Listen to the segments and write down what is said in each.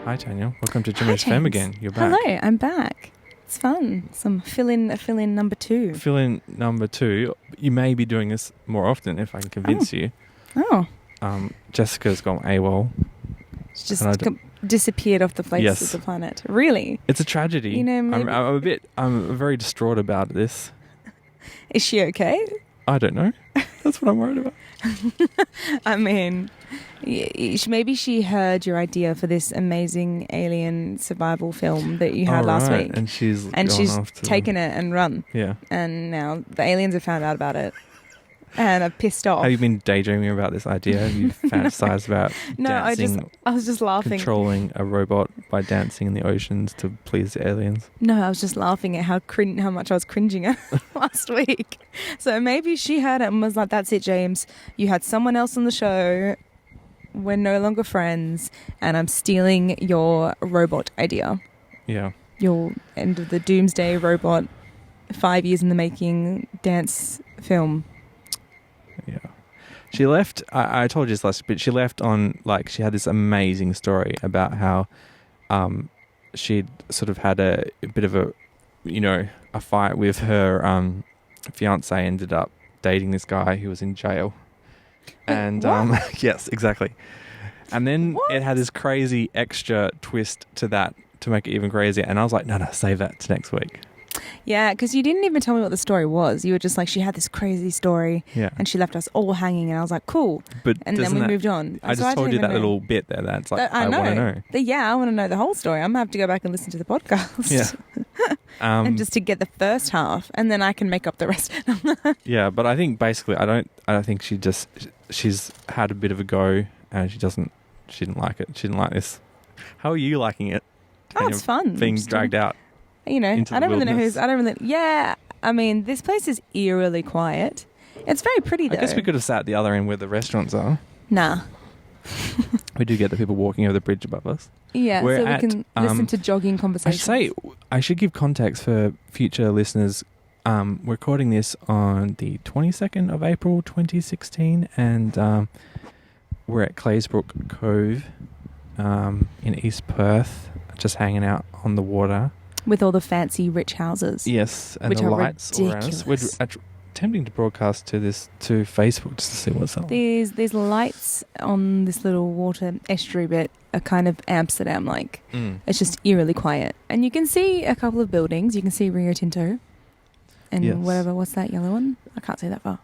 Hi, Tanya. Welcome to Jimmy's Femme again. You're back. Hello, I'm back. It's fun. Some fill-in number 2. Fill-in number 2. You may be doing this more often if I can convince you. Oh. Jessica's gone AWOL. She's just disappeared off the face of the planet. Really? It's a tragedy. You know, maybe... I'm very distraught about this. Is she okay? I don't know. That's what I'm worried about. I mean, maybe she heard your idea for this amazing alien survival film that you had last week. And she's taken it and run. Yeah. And now the aliens have found out about it and are pissed off. Have you been daydreaming about this idea? Have you fantasized about dancing? I was just laughing. Controlling a robot by dancing in the oceans to please the aliens? No, I was just laughing at how much I was cringing at last week. So maybe she heard it and was like, that's it, James. You had someone else on the show. We're no longer friends. And I'm stealing your robot idea. Yeah. Your end of the doomsday robot, 5 years in the making dance film. Yeah. She left, I told you this last bit, she left on, she had this amazing story about how she'd sort of had a bit of a fight with her fiance, ended up dating this guy who was in jail. And, yes, exactly. And then it had this crazy extra twist to that to make it even crazier. And I was like, no, save that to next week. Yeah, because you didn't even tell me what the story was. You were just like, she had this crazy story, and she left us all hanging, and I was like, cool. And then we moved on. I just told you that little bit there. That's like, I want to know. I want to know the whole story. I'm going to have to go back and listen to the podcast. Yeah. And just to get the first half, and then I can make up the rest. Yeah, but I think basically, I don't think she's had a bit of a go, and she didn't like it. She didn't like this. How are you liking it? Oh, it's fun. Being dragged out. I don't really know yeah, I mean, this place is eerily quiet. It's very pretty, though. I guess we could have sat at the other end where the restaurants are. Nah. We do get the people walking over the bridge above us. Yeah, we can listen to jogging conversations. I should give context for future listeners. We're recording this on the 22nd of April 2016, and we're at Claysbrook Cove in East Perth, just hanging out on the water. With all the fancy, rich houses. Yes, and which the are lights ridiculous. around us. We're attempting to broadcast to Facebook just to see what's up. These lights on this little water estuary bit are kind of Amsterdam-like. It's just eerily quiet. And you can see a couple of buildings. You can see Rio Tinto. And what's that yellow one? I can't see that far.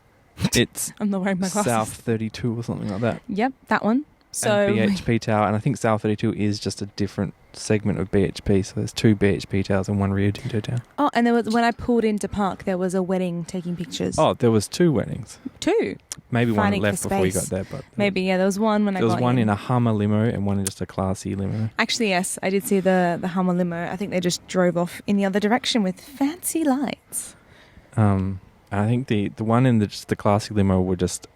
I'm not wearing my glasses. South 32 or something like that. Yep, that one. So and BHP Tower, and I think South 32 is just a different segment of BHP, so there's 2 BHP towers and 1 Rio Tinto tower. Oh, and there was, when I pulled into park, there was a wedding taking pictures. Oh, there was 2 weddings. 2? Maybe one left before you got there. But maybe, there was one when I got in. There was one in a Hummer limo and one in just a classy limo. Actually, yes, I did see the Hummer limo. I think they just drove off in the other direction with fancy lights. I think the one in the classy limo were just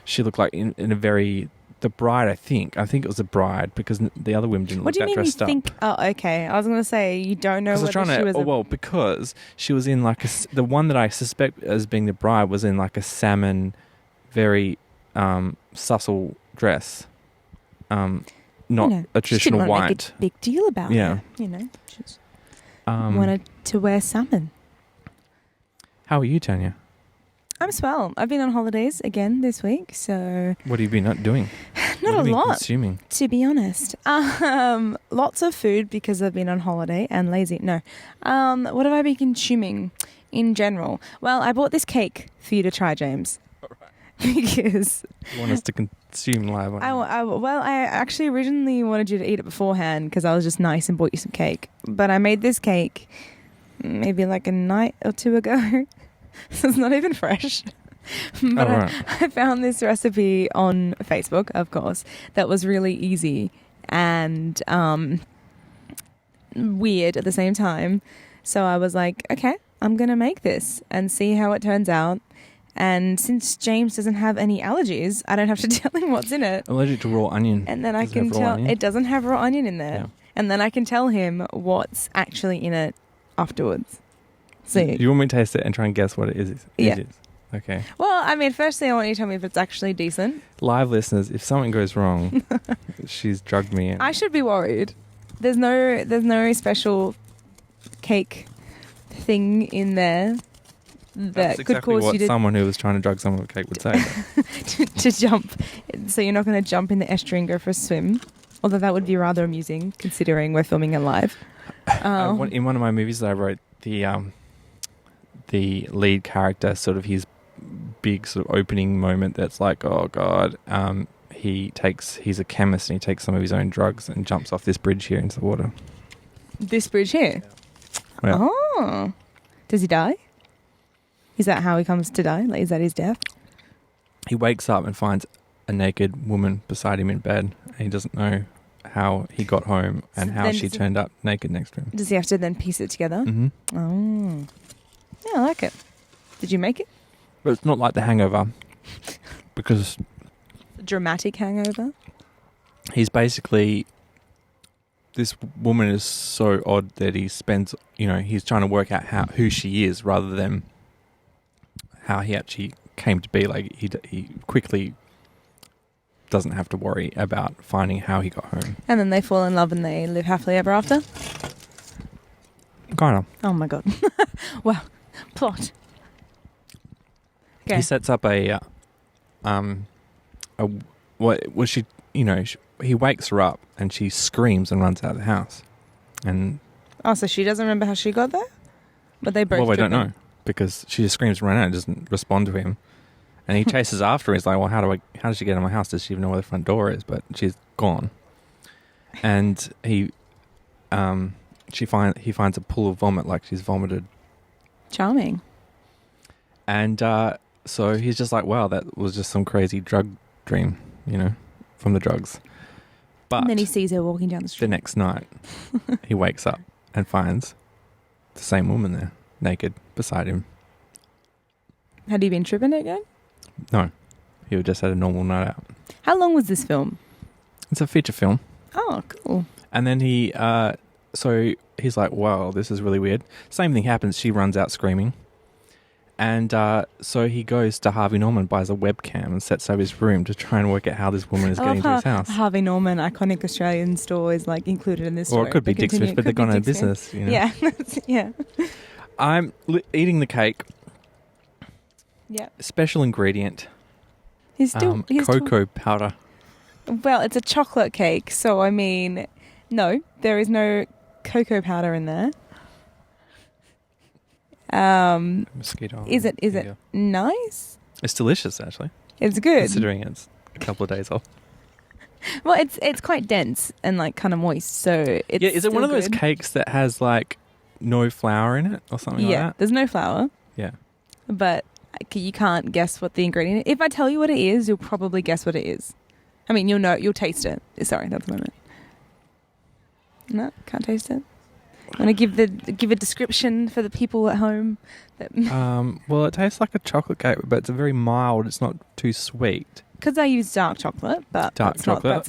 she looked like in a very... The bride, I think it was a bride, because the other women didn't look that dressed up. What do you mean you think... Oh, okay. I was going to say, you don't know whether she was... Well, because she was in the one that I suspect as being the bride was in like a salmon, very subtle dress. Not a traditional white. Make a big deal about it. She just wanted to wear salmon. How are you, Tanya? I'm swell. I've been on holidays again this week, so... What have you been doing? Not a lot, consuming? To be honest. Lots of food because I've been on holiday and lazy. No. What have I been consuming in general? Well, I bought this cake for you to try, James. All right. Because... You want us to consume live on I actually originally wanted you to eat it beforehand because I was just nice and bought you some cake. But I made this cake maybe like a night or 2 ago. So it's not even fresh. But I found this recipe on Facebook, of course, that was really easy and weird at the same time. So I was like, okay, I'm going to make this and see how it turns out. And since James doesn't have any allergies, I don't have to tell him what's in it. Allergic to raw onion. And then I can tell it doesn't have raw onion in there. Yeah. And then I can tell him what's actually in it afterwards. So you want me to taste it and try and guess what it is? Yeah. Okay. Well, I mean, firstly, I want you to tell me if it's actually decent. Live listeners, if something goes wrong, she's drugged me in. I should be worried. There's no special cake thing in there that That's could exactly cause what you to someone who was trying to drug someone with cake would say. to jump. So you're not going to jump in the estuary and go for a swim. Although that would be rather amusing, considering we're filming it live. In one of my movies that I wrote, the lead character, sort of his big sort of opening moment that's like, oh God, he's a chemist and he takes some of his own drugs and jumps off this bridge here into the water. This bridge here? Yeah. Oh. Does he die? Is that how he comes to die? Like, is that his death? He wakes up and finds a naked woman beside him in bed, and he doesn't know how he got home and So how then she does he- turned up naked next to him. Does he have to then piece it together? Mm-hmm. Oh. Yeah, I like it. Did you make it? But it's not like The Hangover, because Dramatic hangover? he's basically, this woman is so odd that he spends, he's trying to work out who she is rather than how he actually came to be. Like he quickly doesn't have to worry about finding how he got home. And then they fall in love and they live happily ever after? Kind of. Oh my God. Wow. Plot. Okay. He sets up he wakes her up and she screams and runs out of the house. And Oh, so she doesn't remember how she got there? But they both well, I don't driven. know, because she just screams and runs out and doesn't respond to him. And he chases after her. He's like, well, how does she get in my house? Does she even know where the front door is? But she's gone. And he finds a pool of vomit, like she's vomited. Charming. And so he's just like, wow, that was just some crazy drug dream, from the drugs. But And then he sees her walking down the the street. next night, he wakes up and finds the same woman there, naked, beside him. Had he been tripping again? No, he just had a normal night out. How long was this film? It's a feature film. Oh, cool. And then so he's like, wow, this is really weird. Same thing happens. She runs out screaming. And so he goes to Harvey Norman, buys a webcam and sets up his room to try and work out how this woman is getting to his house. Harvey Norman, iconic Australian store, is like included in this Or story. it could be Dick Smith, but they've gone out of business. Yeah. Yeah. I'm eating the cake. Yeah. Special ingredient, He's still... cocoa powder. Well, it's a chocolate cake, so I mean, no, there is no cocoa powder in there. Mosquito. Is it nice? It's delicious, actually, It's good. considering it's a couple of days off. Well, it's quite dense and like kind of moist, so it's Is it one of those good. cakes that has like no flour in it or something Yeah, like that? there's no flour, Yeah. but you can't guess what the ingredient is. If I tell you what it is, you'll probably guess what it is. I mean, you'll taste it. Sorry, that's what I meant. No, can't taste it. Want to give a description for the people at home? Well, it tastes like a chocolate cake, but it's very mild. It's not too sweet. Because I use dark chocolate, but that's not the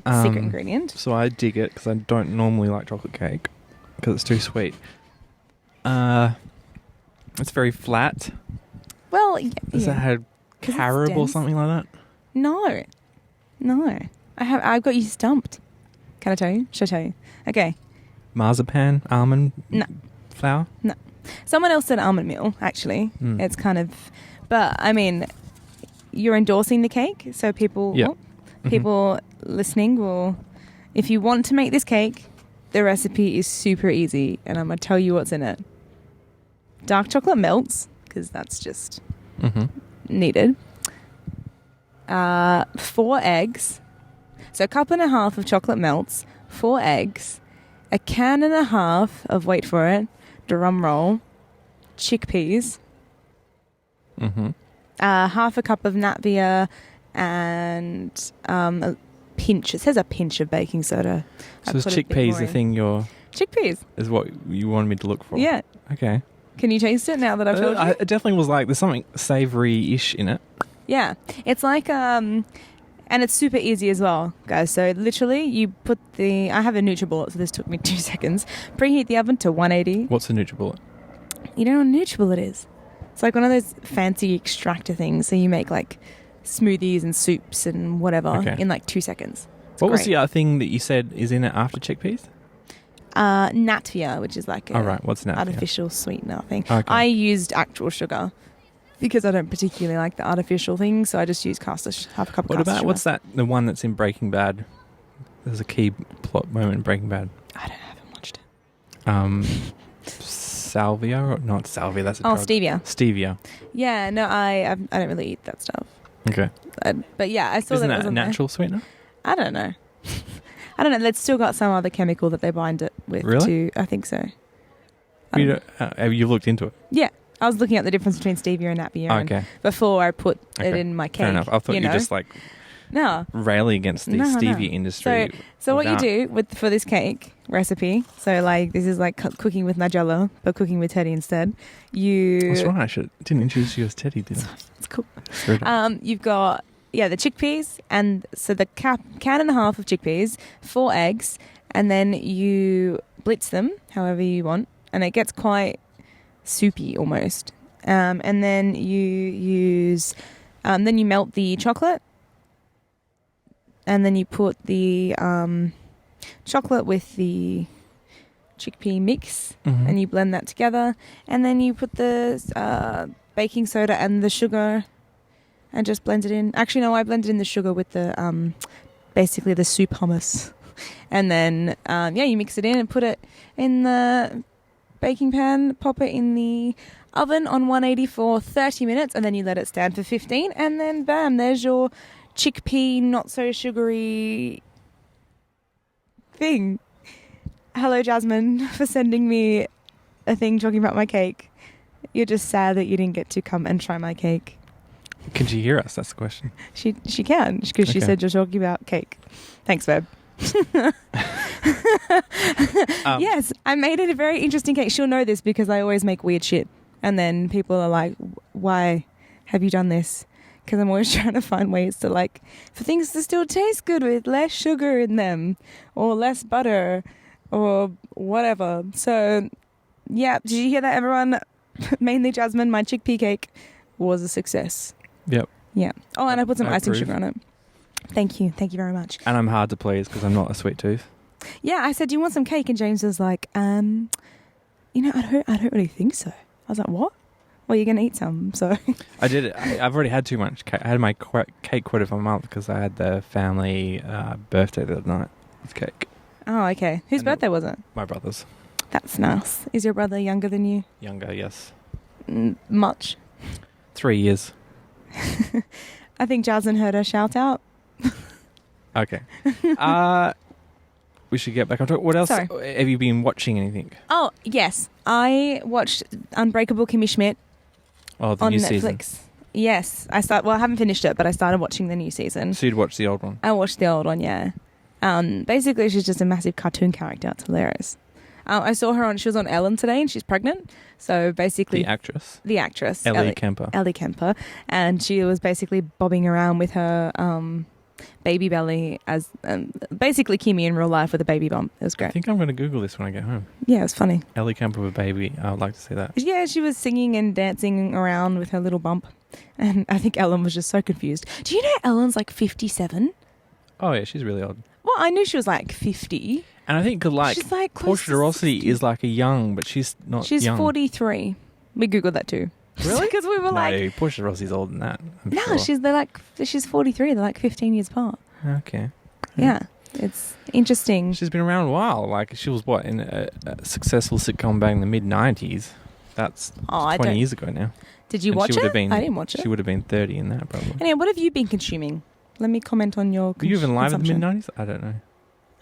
secret ingredient. So I dig it because I don't normally like chocolate cake because it's too sweet. It's very flat. Well, Does it have 'Cause it's carob or dense. something like that? No. I've got you stumped. Can I tell you? Should I tell you? Okay. Marzipan, almond No. flour? Someone else said almond meal, actually. Mm. It's kind of... But, I mean, you're endorsing the cake, so people... Yeah. People listening will... If you want to make this cake, the recipe is super easy, and I'm going to tell you what's in it. Dark chocolate melts, because that's just Mm-hmm. needed. 4 eggs. So a cup and a half of chocolate melts, 4 eggs, a can and a half of, wait for it, drum roll, chickpeas, Mm-hmm. half a cup of nat beer, and a pinch. It says a pinch of baking soda. So is chickpeas the thing Chickpeas. is what you wanted me to look for? Yeah. Okay. Can you taste it now that I've told you? It definitely was like, there's something savoury-ish in it. Yeah. It's like, and it's super easy as well, guys. So literally you put I have a NutriBullet, so this took me 2 seconds. Preheat the oven to 180. What's a NutriBullet? You know what a NutriBullet is? It's like one of those fancy extractor things. So you make like smoothies and soups and whatever in like 2 seconds. What was the other thing that you said is in it after chickpeas? Natvia, which is like what's natvia? Artificial sweetener thing. Okay. I used actual sugar because I don't particularly like the artificial thing, so I just use half a cup of caster sugar. What's that? The one that's in Breaking Bad? There's a key plot moment in Breaking Bad. haven't watched it. Salvia or not salvia? That's a drug. Stevia. Stevia. Yeah, no, I don't really eat that stuff. Okay. But yeah, I saw Isn't that it was a natural sweetener? I don't know. I don't know. It's still got some other chemical that they bind it with. Really? I think so. Have you looked into it? Yeah. I was looking at the difference between stevia and natvia Okay. before I put it in my cake. Fair enough. I thought you were just like railing against the stevia industry. So what you do for this cake recipe, so like this is like cooking with Nigella, but cooking with Teddy instead. That's right. I didn't introduce you as Teddy, did I? It's cool. You've got the chickpeas, and so the can and a half of chickpeas, 4 eggs, and then you blitz them however you want, and it gets quite soupy almost. And then you melt the chocolate, and then you put the chocolate with the chickpea mix, and you blend that together, and then you put the baking soda and the sugar and just blend it in. Actually, no, I blended in the sugar with the basically the soup hummus. And then, you mix it in and put it in the baking pan, pop it in the oven on 180 for 30 minutes, and then you let it stand for 15, and then bam, there's your chickpea not so sugary thing. Hello, Jasmine, for sending me a thing talking about my cake. You're just sad that you didn't get to come and try my cake. Can she hear us? That's the question. She can, because she said you're talking about cake. Thanks, babe. Yes, I made it a very interesting cake. She'll know this because I always make weird shit. And then people are like, why have you done this? Because I'm always trying to find ways to for things to still taste good with less sugar in them or less butter or whatever. So, yeah, did you hear that, everyone? Mainly Jasmine, my chickpea cake was a success. Yep. Yeah. Oh, and I put some icing sugar on it. Thank you. Thank you very much. And I'm hard to please because I'm not a sweet tooth. Yeah, I said, do you want some cake? And James was like, I don't really think so. I was like, what? Well, you're going to eat some, so. I did it. I've already had too much cake. I had my cake quota for a month because I had the family birthday the other night with cake. Oh, okay. Whose birthday was it? My brother's. That's nice. Is your brother younger than you? Younger, yes. Much? 3 years. I think Jasmine heard her shout out. Okay. We should get back on track. What else? Sorry. Have you been watching anything? Oh, yes. I watched Unbreakable Kimmy Schmidt on new Netflix. Season. Yes. I haven't finished it, but I started watching the new season. So you'd watched the old one? I watched the old one, yeah. Basically, she's just a massive cartoon character. It's hilarious. I saw her she was on Ellen today, and she's pregnant. So basically... The actress. Ellie Kemper. Ellie Kemper. And she was basically bobbing around with her baby belly as basically Kimmy in real life with a baby bump. It was great. I think I'm going to Google this when I get home. Yeah, it was funny. Ellie Kemper with a baby. I would like to see that. Yeah, she was singing and dancing around with her little bump. And I think Ellen was just so confused. Do you know Ellen's 57? Oh, yeah, she's really old. Well, I knew she was 50. And I think she's Portia de Rossi is a young, but she's not She's young. 43. We Googled that too. Really? Because we were no, Portia de Rossi's older than that. I'm no, sure. she's 43. They're 15 years apart. Okay. Yeah. It's interesting. She's been around a while. She was in a successful sitcom back in the mid-90s. That's 20 years ago now. Did you watch it? I didn't watch it. She would have been 30 in that, probably. Anyway, what have you been consuming? Let me comment on your Were you even alive in the mid-90s? I don't know.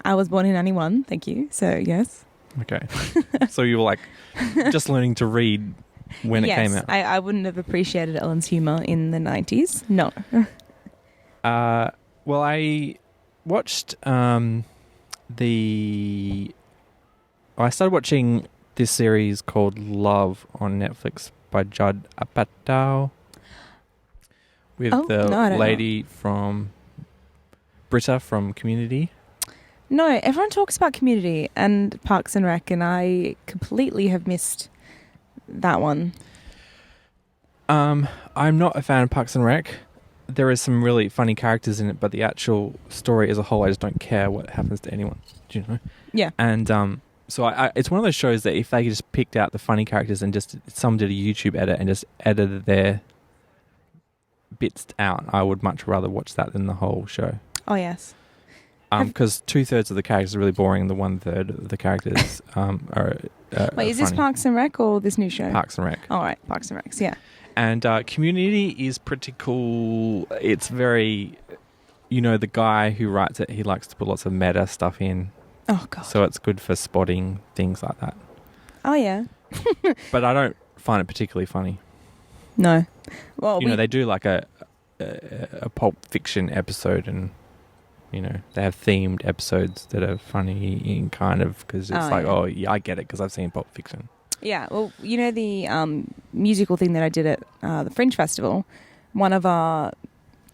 I was born in 91, thank you. So, yes. Okay. So you were just learning to read when it came out. I wouldn't have appreciated Ellen's humour in the 90s. No. Well, I watched I started watching this series called Love on Netflix by Judd Apatow with lady from Britta from Community. No, everyone talks about Community and Parks and Rec, and I completely have missed that one. I'm not a fan of Parks and Rec. There is some really funny characters in it, but the actual story as a whole, I just don't care what happens to anyone. Do you know? Yeah. And so it's one of those shows that if they just picked out the funny characters and just someone did a YouTube edit and just edited their bits out, I would much rather watch that than the whole show. Oh, yes. Because 2/3 of the characters are really boring, and the 1/3 of the characters are Wait, is this funny. Parks and Rec or this new show? Parks and Rec. All right, Parks and Rec, yeah. And Community is pretty cool. It's very, the guy who writes it, he likes to put lots of meta stuff in. Oh, God. So it's good for spotting things like that. Oh, yeah. But I don't find it particularly funny. No. Well, They do like a Pulp Fiction episode, and they have themed episodes that are funny in kind of, because it's I get it because I've seen Pulp Fiction. Yeah, well, the musical thing that I did at the Fringe Festival, one of our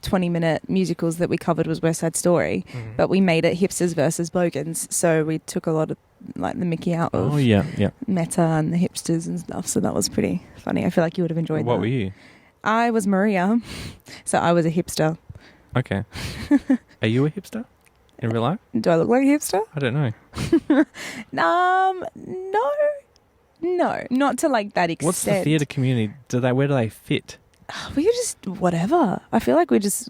20-minute musicals that we covered was West Side Story, but we made it hipsters versus bogans, so we took a lot of like the Mickey out of meta and the hipsters and stuff, so that was pretty funny. I feel like you would have enjoyed that. What were you? I was Maria, so I was a hipster. Okay. Are you a hipster in real life? Do I look like a hipster? I don't know. No, not to like that extent. What's the theatre community? Where do they fit? We just whatever. I feel like we just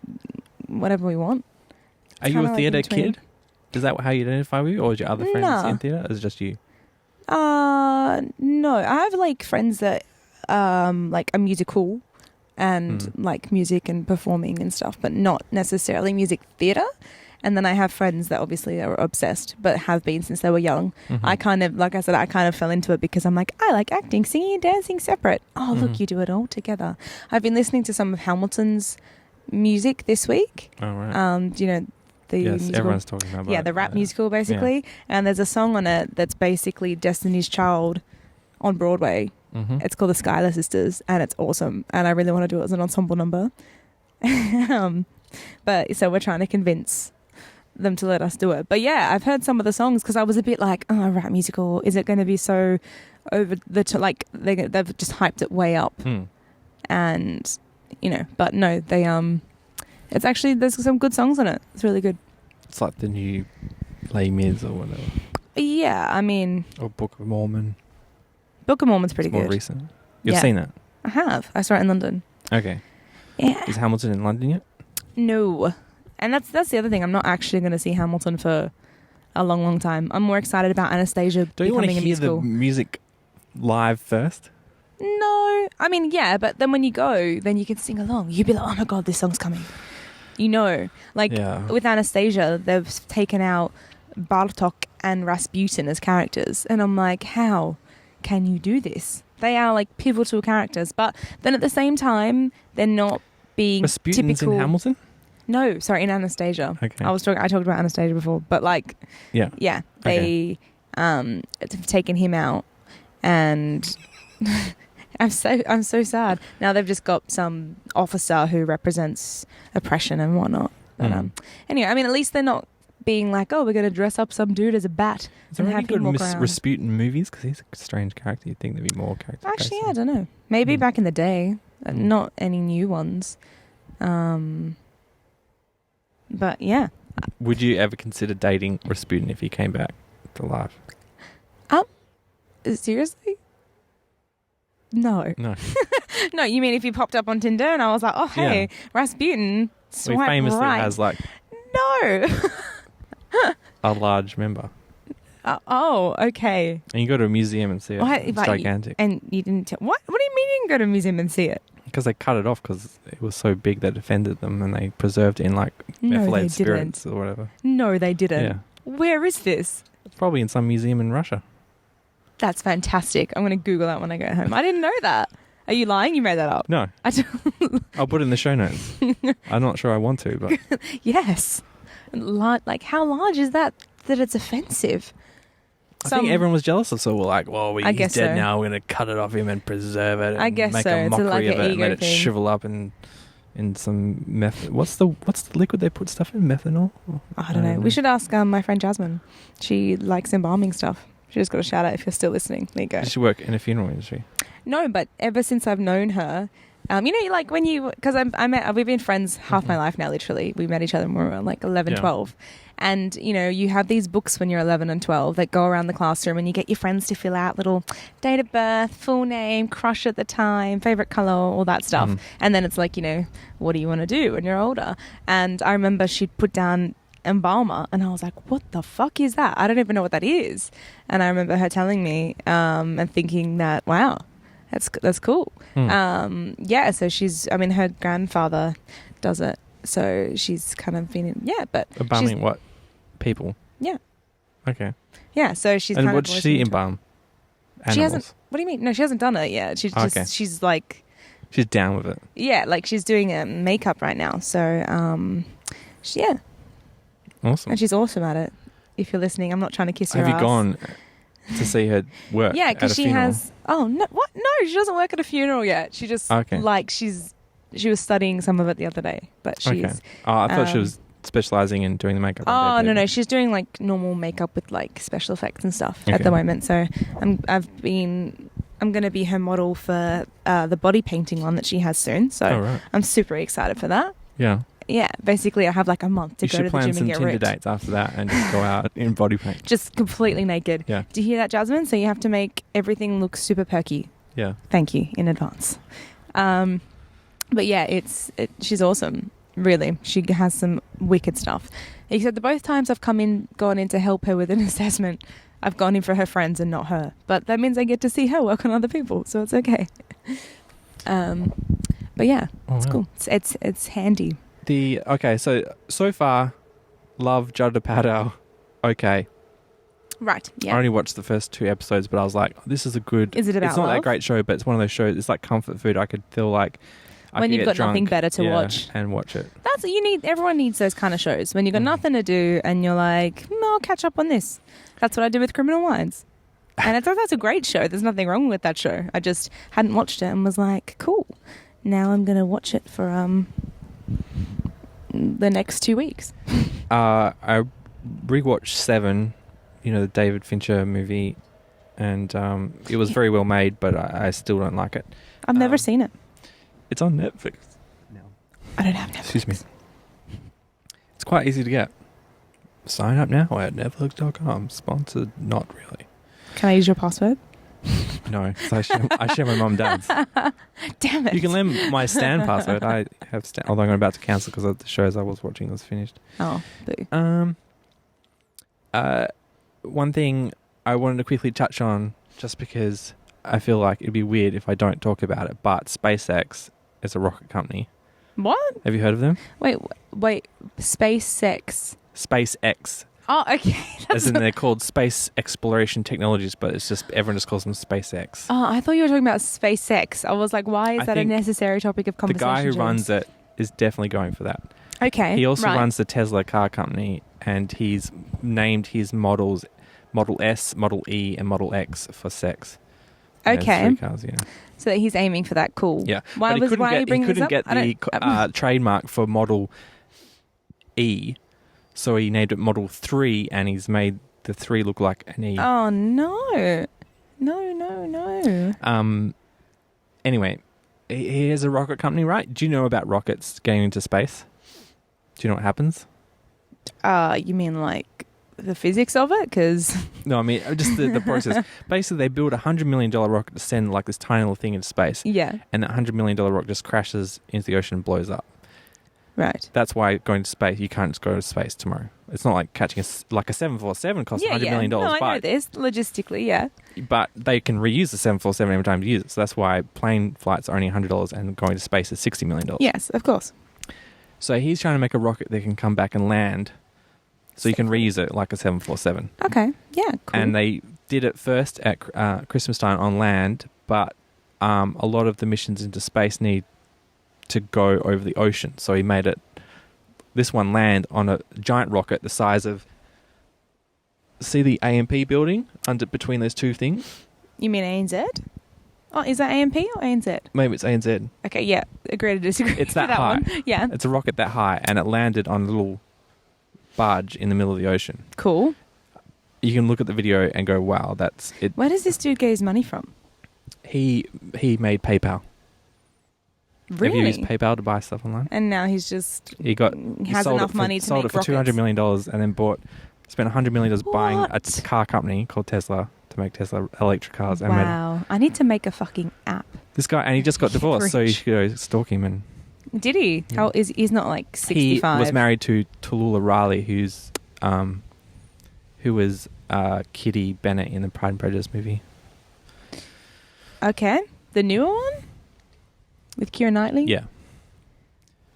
whatever we want. Are you a theatre kid? Is that how you identify with you, or is your other friends in theatre, or is it just you? No. I have like friends that like are musical and like music and performing and stuff, but not necessarily music theatre. And then I have friends that obviously are obsessed, but have been since they were young. I kind of, like I said, I kind of fell into it because I'm like, I like acting, singing and dancing separate. Oh, look, you do it all together. I've been listening to some of Hamilton's music this week. Oh, right. The yes, musical, everyone's talking about the rap musical, basically. Yeah. And there's a song on it that's basically Destiny's Child on Broadway. It's called the Schuyler Sisters, and it's awesome. And I really want to do it as an ensemble number. But so we're trying to convince them to let us do it. But yeah, I've heard some of the songs because I was a bit like, oh, rap musical, is it going to be so over the like they've just hyped it way up. And but no, they it's actually, there's some good songs on it. It's really good. It's like the new Les Mis or whatever. Yeah, I mean, or Book of Mormon. Book of Mormon's pretty good. More recent. You've seen that? I have. I saw it in London. Okay. Yeah. Is Hamilton in London yet? No. And that's the other thing. I'm not actually going to see Hamilton for a long, long time. I'm more excited about Anastasia becoming a musical. Don't you want to hear the music live first? No. I mean, yeah, but then when you go, then you can sing along. You'd be like, oh my God, this song's coming. With Anastasia, they've taken out Bartok and Rasputin as characters. And I'm like, how can you do this? They are like pivotal characters. But then at the same time, they're not being Rasputin's typical. In Hamilton? No, sorry, in Anastasia. Okay. I talked about Anastasia before, but they have taken him out, and I'm so sad. Now they've just got some officer who represents oppression and whatnot. But anyway, I mean, at least they're not being like, oh, we're going to dress up some dude as a bat and have him walk around. Rasputin movies? Because he's a strange character. You'd think there'd be more characters. Actually, I don't know. Maybe back in the day, not any new ones. But yeah. Would you ever consider dating Rasputin if he came back to life? Seriously? No. No, you mean if you popped up on Tinder and I was like, oh, hey, Rasputin, swipe right. He famously has like... No. a large member. Oh, okay. And you go to a museum and see it. It's gigantic. And you didn't tell... What do you mean you can go to a museum and see it? Because they cut it off because it was so big that it offended them, and they preserved it in like methylated spirits or whatever. No, they didn't. Yeah. Where is this? It's probably in some museum in Russia. That's fantastic. I'm going to Google that when I go home. I didn't know that. Are you lying? You made that up. No. I'll put it in the show notes. I'm not sure I want to, but... Yes. Like, how large is that it's offensive? I think everyone was jealous of Saul. Like, well, he's dead now. We're going to cut it off him and preserve it. And I guess make so. a mockery of it and let it thing. shrivel up in some meth. What's the liquid they put stuff in? Methanol? I don't know. We should ask my friend Jasmine. She likes embalming stuff. She just got a shout out if you're still listening. There you go. Does she work in a funeral industry? No, but ever since I've known her, Like when you, because we've been friends half my life now, literally. We met each other when we were like 11, 12. And, you have these books when you're 11 and 12 that go around the classroom and you get your friends to fill out little date of birth, full name, crush at the time, favorite color, all that stuff. And then it's like, what do you want to do when you're older? And I remember she'd put down embalmer and I was like, what the fuck is that? I don't even know what that is. And I remember her telling me and thinking that, wow, that's cool. So her grandfather does it. So she's kind of been but embalming what? People? Yeah. Okay. Yeah, so she's and kind what of... does she embalm? Animals? She hasn't... What do you mean? No, she hasn't done it yet. She's just... Okay. She's like... She's down with it. Yeah, like she's doing makeup right now. So, yeah. Awesome. And she's awesome at it. If you're listening, I'm not trying to kiss your ass. Have you gone to see her work? Yeah, because she funeral? has... Oh, no. What? No, she doesn't work at a funeral yet. She just... Like, she was studying some of it the other day. But she's... Okay. Oh, I thought she was specialising in doing the makeup. Oh, no. She's doing like normal makeup with like special effects and stuff at the moment. So I'm going to be her model for the body painting one that she has soon. So I'm super excited for that. Yeah. Yeah. Basically, I have like a month to go to the gym and get ripped. You should plan some Tinder dates after that and just go out in body paint. Just completely naked. Yeah. Do you hear that, Jasmine? So you have to make everything look super perky. Yeah. Thank you in advance. But yeah, she's awesome. Really, she has some wicked stuff. Except that both times I've gone in to help her with an assessment, I've gone in for her friends and not her. But that means I get to see her work on other people, so it's okay. But yeah, it's cool. It's handy. So far, love Judd Apatow. Okay. Right. Yeah. I only watched the first 2 episodes, but I was like, this is a good. Is it about It's not love? that great show, but it's one of those shows. It's like comfort food. I could feel like. When you've got nothing better to watch. And watch it. That's what you need. Everyone needs those kind of shows. When you've got nothing to do and you're like, I'll catch up on this. That's what I did with Criminal Minds. And I thought that's a great show. There's nothing wrong with that show. I just hadn't watched it and was like, cool. Now I'm going to watch it for the next 2 weeks. I rewatched Seven, the David Fincher movie, and it was very well made, but I still don't like it. I've never seen it. It's on Netflix. No. I don't have Netflix. Excuse me. It's quite easy to get. Sign up now at Netflix.com. Sponsored, not really. Can I use your password? No, I share my mum and dad's. Damn it. You can lend my Stan password. I have Stan, although I'm about to cancel because the shows I was watching was finished. Oh, boo. One thing I wanted to quickly touch on, just because I feel like it'd be weird if I don't talk about it, but SpaceX is a rocket company. What? Have you heard of them? Wait. SpaceX. SpaceX. Oh, okay. As in they're called Space Exploration Technologies, but it's just everyone just calls them SpaceX. Oh, I thought you were talking about SpaceX. I was like, why is that a necessary topic of conversation? The guy who runs it is definitely going for that. Okay. He also runs the Tesla car company, and he's named his models Model S, Model E, and Model X for sex. Okay. 3 cars, So that he's aiming for that. Cool. Yeah. Why he couldn't get the trademark for Model E, so he named it Model 3, and he's made the 3 look like an E. Oh, no. No. Anyway, he has a rocket company, right? Do you know about rockets getting into space? Do you know what happens? You mean like the physics of it? Because no, I mean just the process. Basically, they build $100 million rocket to send like this tiny little thing into space. Yeah. And that $100 million rocket just crashes into the ocean and blows up. Right. That's why going to space, you can't just go to space tomorrow. It's not like catching a 747 costs $100 million. No, I know this. Logistically, yeah. But they can reuse the 747 every time you use it. So that's why plane flights are only $100 and going to space is $60 million. Yes, of course. So he's trying to make a rocket that can come back and land so you can reuse it like a 747. Okay, yeah, cool. And they did it first at Christmas time on land, but a lot of the missions into space need to go over the ocean. So he made this one land on a giant rocket the size of, see the AMP building between those two things? You mean ANZ? Oh, is that AMP or ANZ? Maybe it's ANZ. Okay, yeah. Agree to disagree. It's that high. One. Yeah. It's a rocket that high, and it landed on a little barge in the middle of the ocean. Cool. You can look at the video and go, wow, that's it. Where does this dude get his money from? He made PayPal. Really? Have you used PayPal to buy stuff online? And now he's just He has sold enough it for, money to sold make it for $200 million and then spent $100 million buying a What? car company called Tesla to make Tesla electric cars. And Wow. I need to make a fucking app. this guy, and he just got divorced, so you should go stalk him. And Did he? Yeah. How is he's not like 65? he was married to Tallulah Riley, who was Kitty Bennett in the Pride and Prejudice movie. Okay. The newer one? With Keira Knightley? Yeah.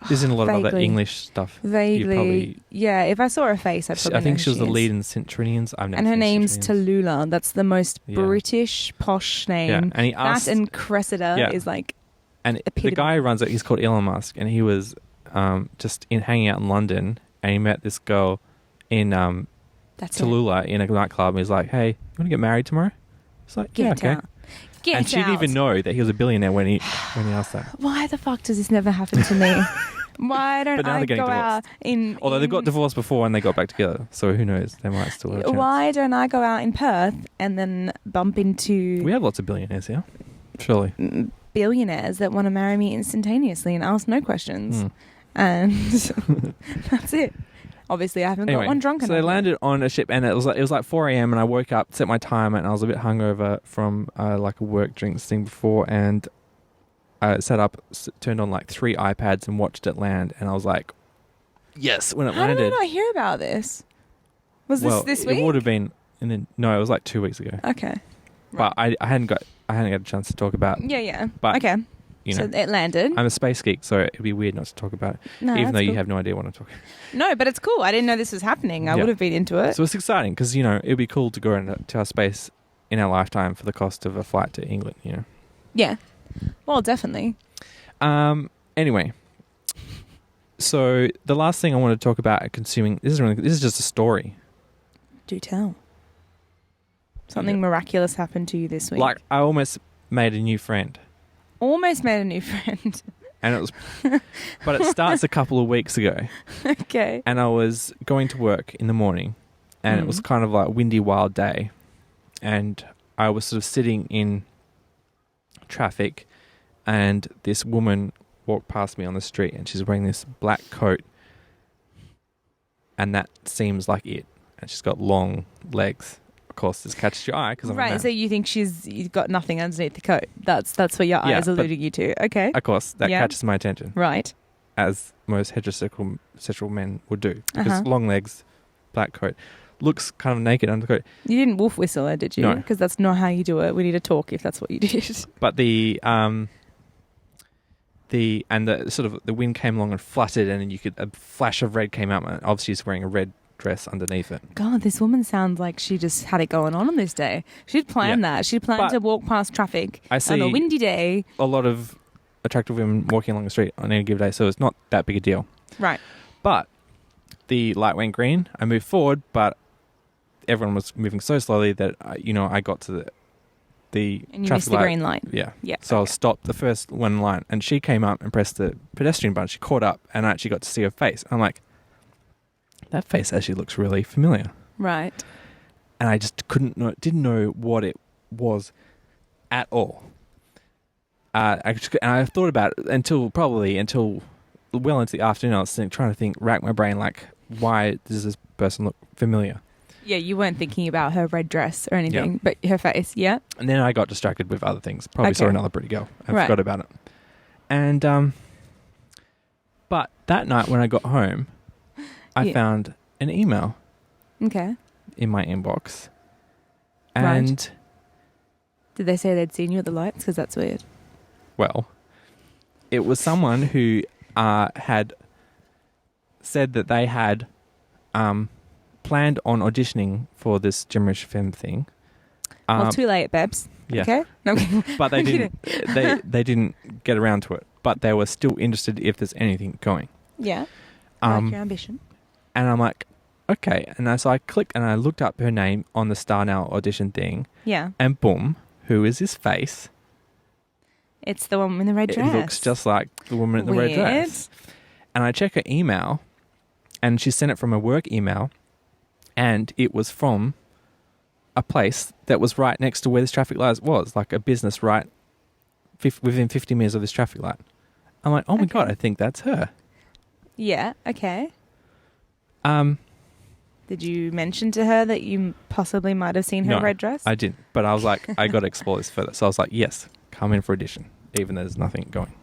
She's in a lot of other Vaguely. English stuff. Vaguely. Yeah, if I saw her face, I'd probably I think know she was who the is. lead in St. Trinians. I've never And her seen name's St. Trinians. Tallulah. That's the most Yeah. British, posh name. Yeah, and he asked, that and Cressida Yeah. is like... and the epitome. guy who runs it, he's called Elon Musk, and he was just hanging out in London, and he met this girl in That's it. Tallulah in a nightclub, and he's like, "Hey, you want to get married tomorrow?" He's like, "Yeah, Get okay." out. Get And she didn't out. even know that he was a billionaire when he asked that. Why the fuck does this never happen to me? Why don't But now I they're getting go out in... Although they got divorced before and they got back together, so who knows? They might still have a chance. Why don't I go out in Perth and then bump into We have lots of billionaires here, surely. billionaires that want to marry me instantaneously and ask no questions? Hmm. And that's it. Obviously, I haven't got one drunk so they enough. landed on a ship, and it was like 4 a.m. and I woke up, set my time, and I was a bit hungover from like a work drinks thing before, and I sat up, turned on like 3 iPads and watched it land, and I was like, yes, when it How did I landed. not hear about this? Was this week? It would have been, and then no, it was like 2 weeks ago. Okay. But I hadn't got a chance to talk about. Yeah. But, okay. You know, so it landed. I'm a space geek, so it'd be weird not to talk about it, No, even though that's you cool. have no idea what I'm talking about. No, but it's cool. I didn't know this was happening. I Yeah. would have been into it. So it's exciting because, you know, it'd be cool to go into our space in our lifetime for the cost of a flight to England, you know. Yeah. Well, definitely. Anyway, so the last thing I want to talk about consuming, this is just a story. Do tell. Something miraculous happened to you this week. Like, I almost made a new friend. Almost made a new friend. And it was, but it starts a couple of weeks ago. Okay. And I was going to work in the morning, and it was kind of like a windy, wild day. And I was sort of sitting in traffic, and this woman walked past me on the street, and she's wearing this black coat, and that seems like it. And she's got long legs. Of course, this catches your eye because I'm a man. Right, so you think you've got nothing underneath the coat. That's what your eye is but- alluding you to. Okay. Of course, that Yeah. catches my attention, Right. as most heterosexual men would do, because Uh-huh. long legs, black coat, looks kind of naked under the coat. You didn't wolf whistle her, did you? No. Because that's not how you do it. We need to talk if that's what you did. But the sort of the wind came along and fluttered, and then a flash of red came out, and obviously she's wearing a red dress underneath it. God, this woman sounds like she just had it going on this day. She'd planned that. She'd planned But to walk past traffic I on a see windy day. a lot of attractive women walking along the street on any given day, so it's not that big a deal. Right. But the light went green. I moved forward, but everyone was moving so slowly that I got to the And you traffic missed the light. green light. Yeah. Yeah. So I okay. stopped the first one in line, and she came up and pressed the pedestrian button. She caught up, and I actually got to see her face. I'm like, that face actually looks really familiar. Right. And I just didn't know what it was at all. And I thought about it until well into the afternoon. I was trying to rack my brain, like, why does this person look familiar? Yeah, you weren't thinking about her red dress or anything, but her face, yeah? And then I got distracted with other things. Probably saw Okay. another pretty girl. I Right. forgot about it. And but that night when I got home, I Yeah. found an email Okay. in my inbox. Right. And Did they say they'd seen you at the lights? Because that's weird. well, it was someone who had said that they had planned on auditioning for this Gimmerish Femme thing. Well, too late, Babs. Yeah. Okay? No, But they I'm didn't. They didn't get around to it. But they were still interested if there's anything going. Yeah. I like your ambition. And I'm like, okay. And so I clicked and I looked up her name on the Star Now audition thing. Yeah. And boom, who is his face? It's the one in the red dress. It looks just like the woman in the red dress. And I check her email, and she sent it from a work email, and it was from a place that was right next to where this traffic light was, like a business right within 50 meters of this traffic light. I'm like, oh my Okay. God, I think that's her. Yeah. Okay. Um, Did you mention to her that you possibly might have seen her No, red dress? I didn't. But I was like, I got to explore this further. So I was like, yes, come in for audition, even though there's nothing going.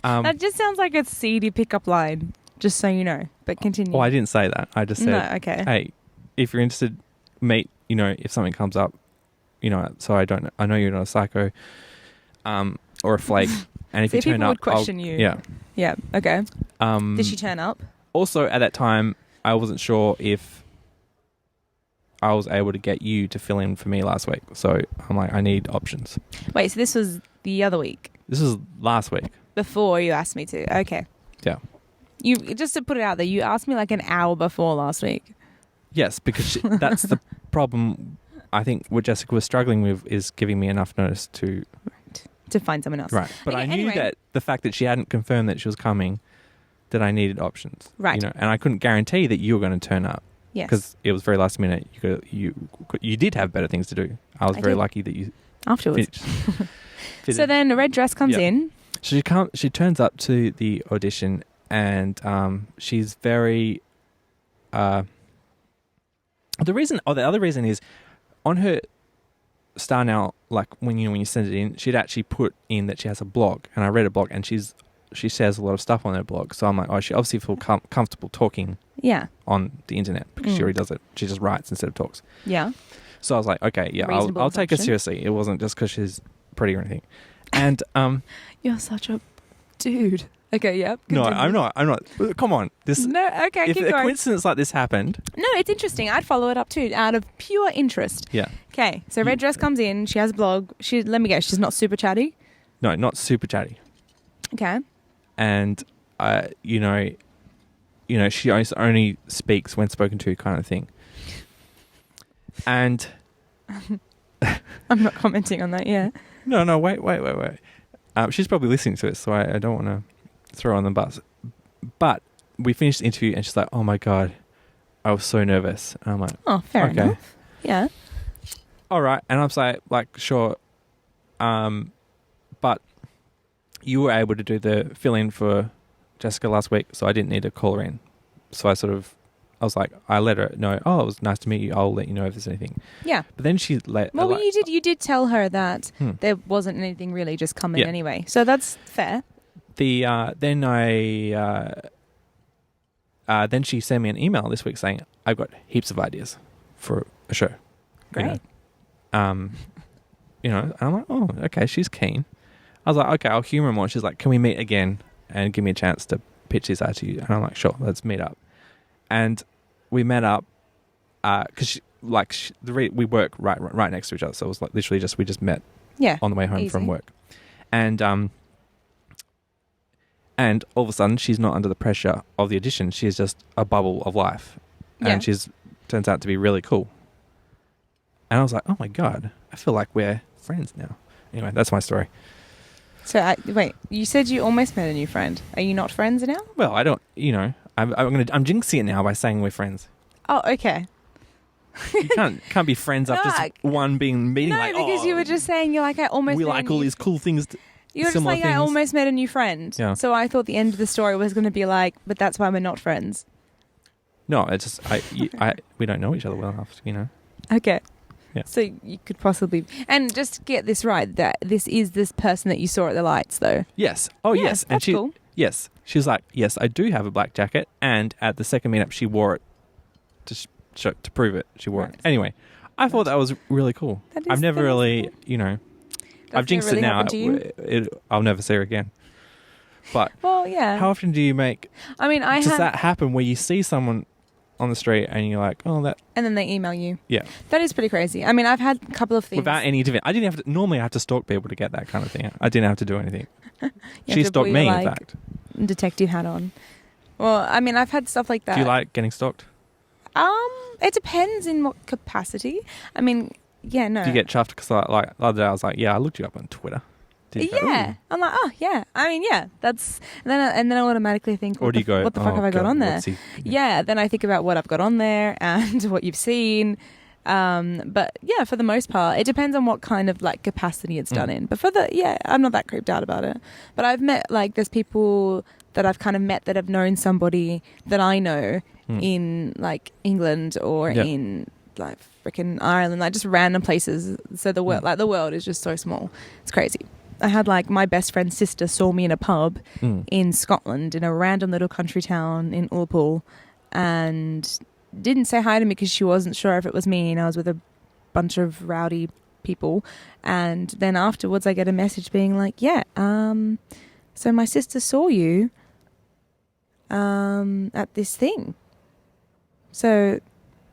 That just sounds like a seedy pickup line, just so you know. But continue. Oh, I didn't say that. I just said, No, okay. hey, if you're interested, meet, if something comes up, so I know you're not a psycho or a flake. And if See, you turn people up, would question you. Yeah. Yeah, okay. Um, Did she turn up? Also, at that time, I wasn't sure if I was able to get you to fill in for me last week. So I'm like, I need options. Wait, so this was the other week? This was last week. Before you asked me to. Okay. Yeah. You just to put it out there, you asked me like an hour before last week. Yes, because that's the problem. I think what Jessica was struggling with is giving me enough notice to Find someone else. Right. But Okay, I knew anyway. that the fact that she hadn't confirmed that she was coming, that I needed options. Right. And I couldn't guarantee that you were going to turn up. Yes. Because it was very last minute. You did have better things to do. I was very did. lucky that you Afterwards. finished. So then a red dress comes in. So she turns up to the audition and she's very the other reason is on her Star Now, like when you send it in, she'd actually put in that she has a blog, and I read a blog, and she says a lot of stuff on her blog. So I'm like, oh, she obviously feels comfortable talking Yeah. on the internet because she already does it. She just writes instead of talks. Yeah. So I was like, okay, yeah, Reasonable I'll take her assumption. seriously. It wasn't just because she's pretty or anything. And You're such a dude. Okay, yeah. no, continue. I'm not. Come on, this. No, okay, If keep a going. coincidence like this happened, No, it's interesting. I'd follow it up too, out of pure interest. yeah, Okay, so red dress comes in. She has a blog. Let me guess, she's not super chatty. no, not super chatty. Okay. And she only speaks when spoken to, kind of thing. And I'm not commenting on that. Yeah. no, wait. She's probably listening to it, so I don't want to throw her on the bus. But we finished the interview, and she's like, "Oh my God, I was so nervous." And I'm like, Oh, fair Okay. enough. Yeah. "All right." And I'm like, "Sure." But you were able to do the fill in for Jessica last week, so I didn't need to call her in. So I was like, I let her know, oh, it was nice to meet you. I'll let you know if there's anything. Yeah. But then Well, you did tell her that there wasn't anything really just coming Yeah. anyway. So that's fair. Then she sent me an email this week saying, I've got heaps of ideas for a show. Great. And I'm like, oh, okay, she's keen. I was like, okay, I'll humor her more. She's like, can we meet again and give me a chance to pitch this out to you? And I'm like, sure, let's meet up. And we met up because we work right next to each other. So it was like literally we just met on the way home from work. And all of a sudden, she's not under the pressure of the audition. She's just a bubble of life. Yeah. And turns out to be really cool. And I was like, oh my God, I feel like we're friends now. Anyway, that's my story. So wait, you said you almost met a new friend. Are you not friends now? Well, I don't, I'm jinxing it now by saying we're friends. Oh, okay. You can't be friends after just one meeting. No, like, because you were just saying I almost. We met like a all new these cool things. You were just similar like, things. I almost met a new friend. Yeah. So I thought the end of the story was going to be like, but that's why we're not friends. No, it's just we don't know each other well enough, Okay. Yeah. So you could possibly, and just to get this right, that this is this person that you saw at the lights, though. Yes. Oh, Yeah, yes. And that's cool. Yes, she was like, yes, I do have a black jacket, and at the second meetup, she wore it to prove it. She wore it anyway. I thought that was really cool. I've never really, I've jinxed really it now. happened to you? I'll never see her again. But Well, yeah. how often do you make? I mean, Does that happen where you see someone on the street and you're like, oh, that? and then they email you. Yeah. That is pretty crazy. I mean, I've had a couple of things. Without any division. I didn't have to. Normally, I have to stalk people to get that kind of thing. I didn't have to do anything. You She have to stalked put me, your, in fact. detective hat on. Well, I mean, I've had stuff like that. Do you like getting stalked? It depends in what capacity. I mean, yeah, no. Do you get chuffed? Because like the other day, I was like, yeah, I looked you up on Twitter. Did you go, Yeah. "Ooh." I'm like, oh, yeah. I mean, yeah, that's... And then I automatically think, Or do you go, what the fuck "Oh, have I got God, on there? what's he-" Yeah, then I think about what I've got on there and what you've seen. But yeah, for the most part, it depends on what kind of like capacity it's done in. But I'm not that creeped out about it. But I've met like there's people that I've kind of met that have known somebody that I know in like England or in like freaking Ireland, like just random places. So the world, like the world is just so small. It's crazy. I had like my best friend's sister saw me in a pub in Scotland in a random little country town in Liverpool, and didn't say hi to me because she wasn't sure if it was me, and I was with a bunch of rowdy people. And then afterwards I get a message being like, so my sister saw you at this thing. So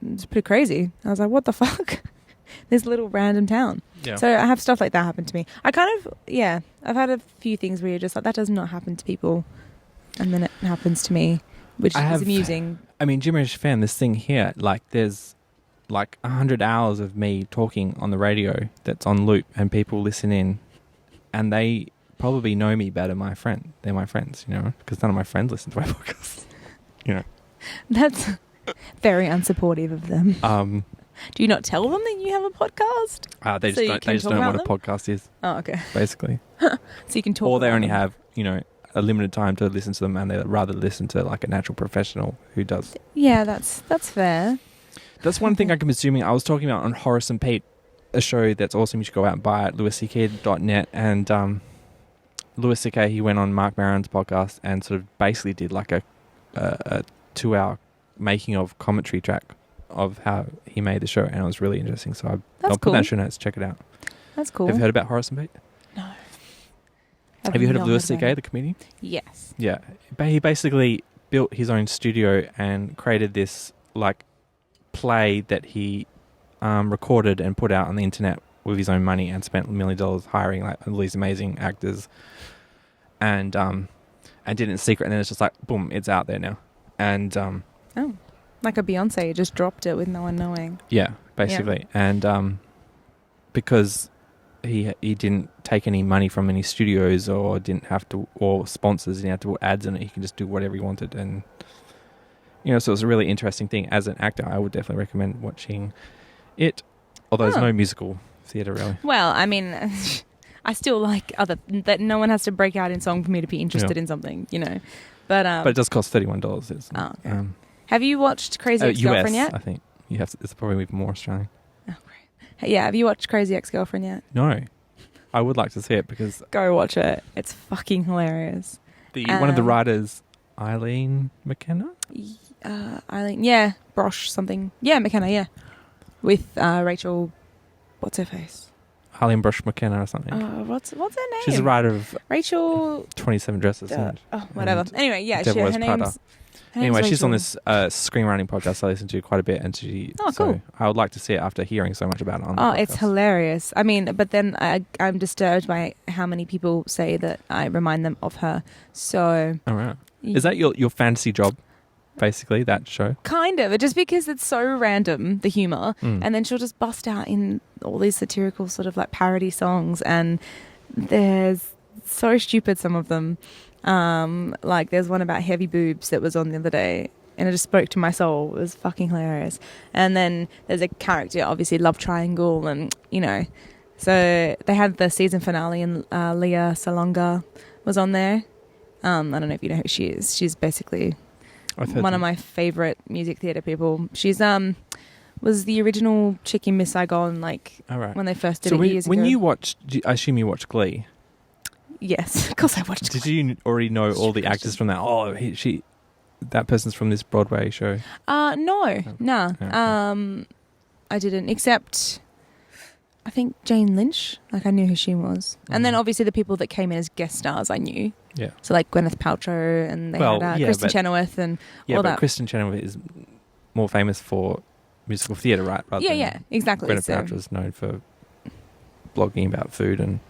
it's pretty crazy. I was like, what the fuck? This little random town. Yeah. So I have stuff like that happen to me. I've had a few things where you're just like, that does not happen to people, and then it happens to me, which is amusing. I mean, Jimmerish fan, this thing here, like there's like 100 hours of me talking on the radio that's on loop, and people listen in, and they probably know me better than they're my friends, you know, because none of my friends listen to my podcast, you know. That's very unsupportive of them. Do you not tell them that you have a podcast? They just don't know what a podcast is. Oh, okay. Basically. So you can talk. Or they only have, you know, a limited time to listen to them, and they'd rather listen to like a natural professional who does. Yeah, that's fair. That's one thing I can be assuming. I was talking about on Horace and Pete, a show that's awesome. You should go out and buy it, louisck.net. And Louis C.K., he went on Mark Maron's podcast and sort of basically did like a 2-hour making of commentary track of how he made the show, and it was really interesting. So I'll put that in show notes. Check it out. That's cool. Have you heard about Horace and Pete? No. Have you heard of Louis C.K., the comedian? Yes. Yeah. He basically built his own studio and created this like play that he recorded and put out on the internet with his own money, and spent $1 million hiring like all these amazing actors, and did it in secret, and then it's just like boom, it's out there now. And like a Beyonce, just dropped it with no one knowing. Yeah, basically. Yeah. And because he didn't take any money from any studios or didn't have to, or sponsors, he didn't have to put ads in it. He can just do whatever he wanted, and you know, so it was a really interesting thing. As an actor, I would definitely recommend watching it. Although there's no musical theatre really. Well, I mean, I still like that. No one has to break out in song for me to be interested in something, you know. But it does cost $31. Okay. Have you watched Crazy Ex-Girlfriend yet? I think you have to. It's probably more Australian. Oh, great. Yeah, have you watched Crazy Ex-Girlfriend yet? No. I would like to see it because... Go watch it. It's fucking hilarious. One of the writers, Eileen McKenna? Eileen, yeah. Brosh something. Yeah, McKenna, yeah. With Rachel... What's her face? Eileen Brosh McKenna or something. What's her name? She's a writer of... Rachel... 27 Dresses. Whatever. Anyway, yeah. Her name's anyway, she's on this screenwriting podcast I listen to quite a bit, and cool. So I would like to see it after hearing so much about it on the podcast. It's hilarious. I mean, but then I'm disturbed by how many people say that I remind them of her. So, all right, is that your fantasy job? Basically, that show. Kind of, just because it's so random, the humor, and then she'll just bust out in all these satirical sort of like parody songs, and there's so stupid some of them. Like there's one about heavy boobs that was on the other day, and it just spoke to my soul. It was fucking hilarious. And then there's a character, obviously love triangle, and you know, so they had the season finale, and Leah Salonga was on there. I don't know if you know who she is. She's basically one of my favorite music theatre people. She's was the original chick in Miss Saigon, like when they first did it years ago. When you watched, I assume you watched Glee. Yes, of course I watched. Did you already know all the actors from that? Oh, that person's from this Broadway show. No. I didn't, except I think Jane Lynch. Like I knew who she was, and then obviously the people that came in as guest stars I knew. Yeah. So like Gwyneth Paltrow, and they had Kristen Chenoweth and all that. Yeah, but Kristen Chenoweth is more famous for musical theatre, right? Exactly. Gwyneth Paltrow is known for blogging about food and.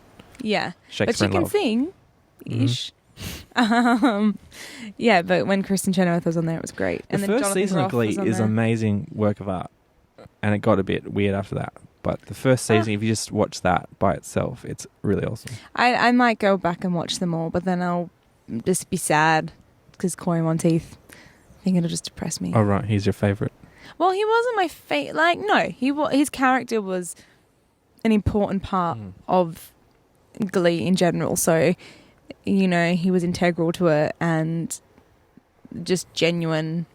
Yeah, Shakespeare but she can sing-ish. Yeah, but when Kristen Chenoweth was on there, it was great. And the first season of Glee is amazing work of art, and it got a bit weird after that. But the first season, if you just watch that by itself, it's really awesome. I might go back and watch them all, but then I'll just be sad because Corey Monteith. I think it'll just depress me. Oh, right. He's your favourite. Well, he wasn't my favorite. Like, no, his character was an important part of Glee in general. So, you know, he was integral to it and just genuine.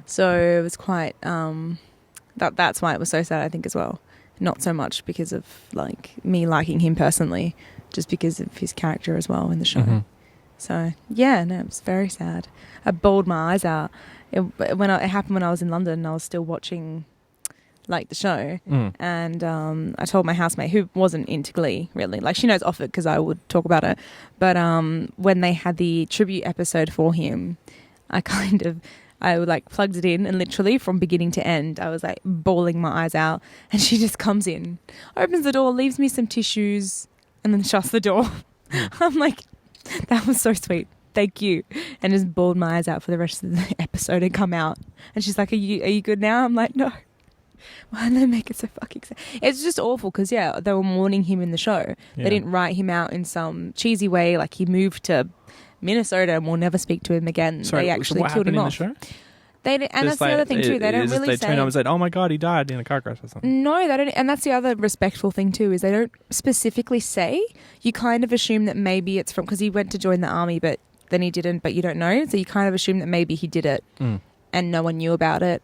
So it was quite. That's why it was so sad, I think, as well. Not so much because of like me liking him personally, just because of his character as well in the show. Mm-hmm. So yeah, no, it was very sad. I bawled my eyes out. It happened when I was in London and I was still watching like the show, and I told my housemate, who wasn't into Glee really, like she knows of it because I would talk about it, but when they had the tribute episode for him, I like plugged it in and literally from beginning to end I was like bawling my eyes out, and she just comes in, opens the door, leaves me some tissues and then shuts the door. I'm like, that was so sweet, thank you, and just bawled my eyes out for the rest of the episode and come out, and she's like, are you good now? I'm like, no. Why did they make it so fucking sad? It's just awful because, yeah, they were mourning him in the show. Yeah. They didn't write him out in some cheesy way, like he moved to Minnesota and we'll never speak to him again. Sorry, they actually so what killed him happened in off. The show? And that's the other thing too. They don't really say. They turned up and said, "Oh my god, he died in a car crash or something." No, they don't. And that's the other respectful thing too, is they don't specifically say. You kind of assume that maybe it's from because he went to join the army, but then he didn't. But you don't know, so you kind of assume that maybe he did it and no one knew about it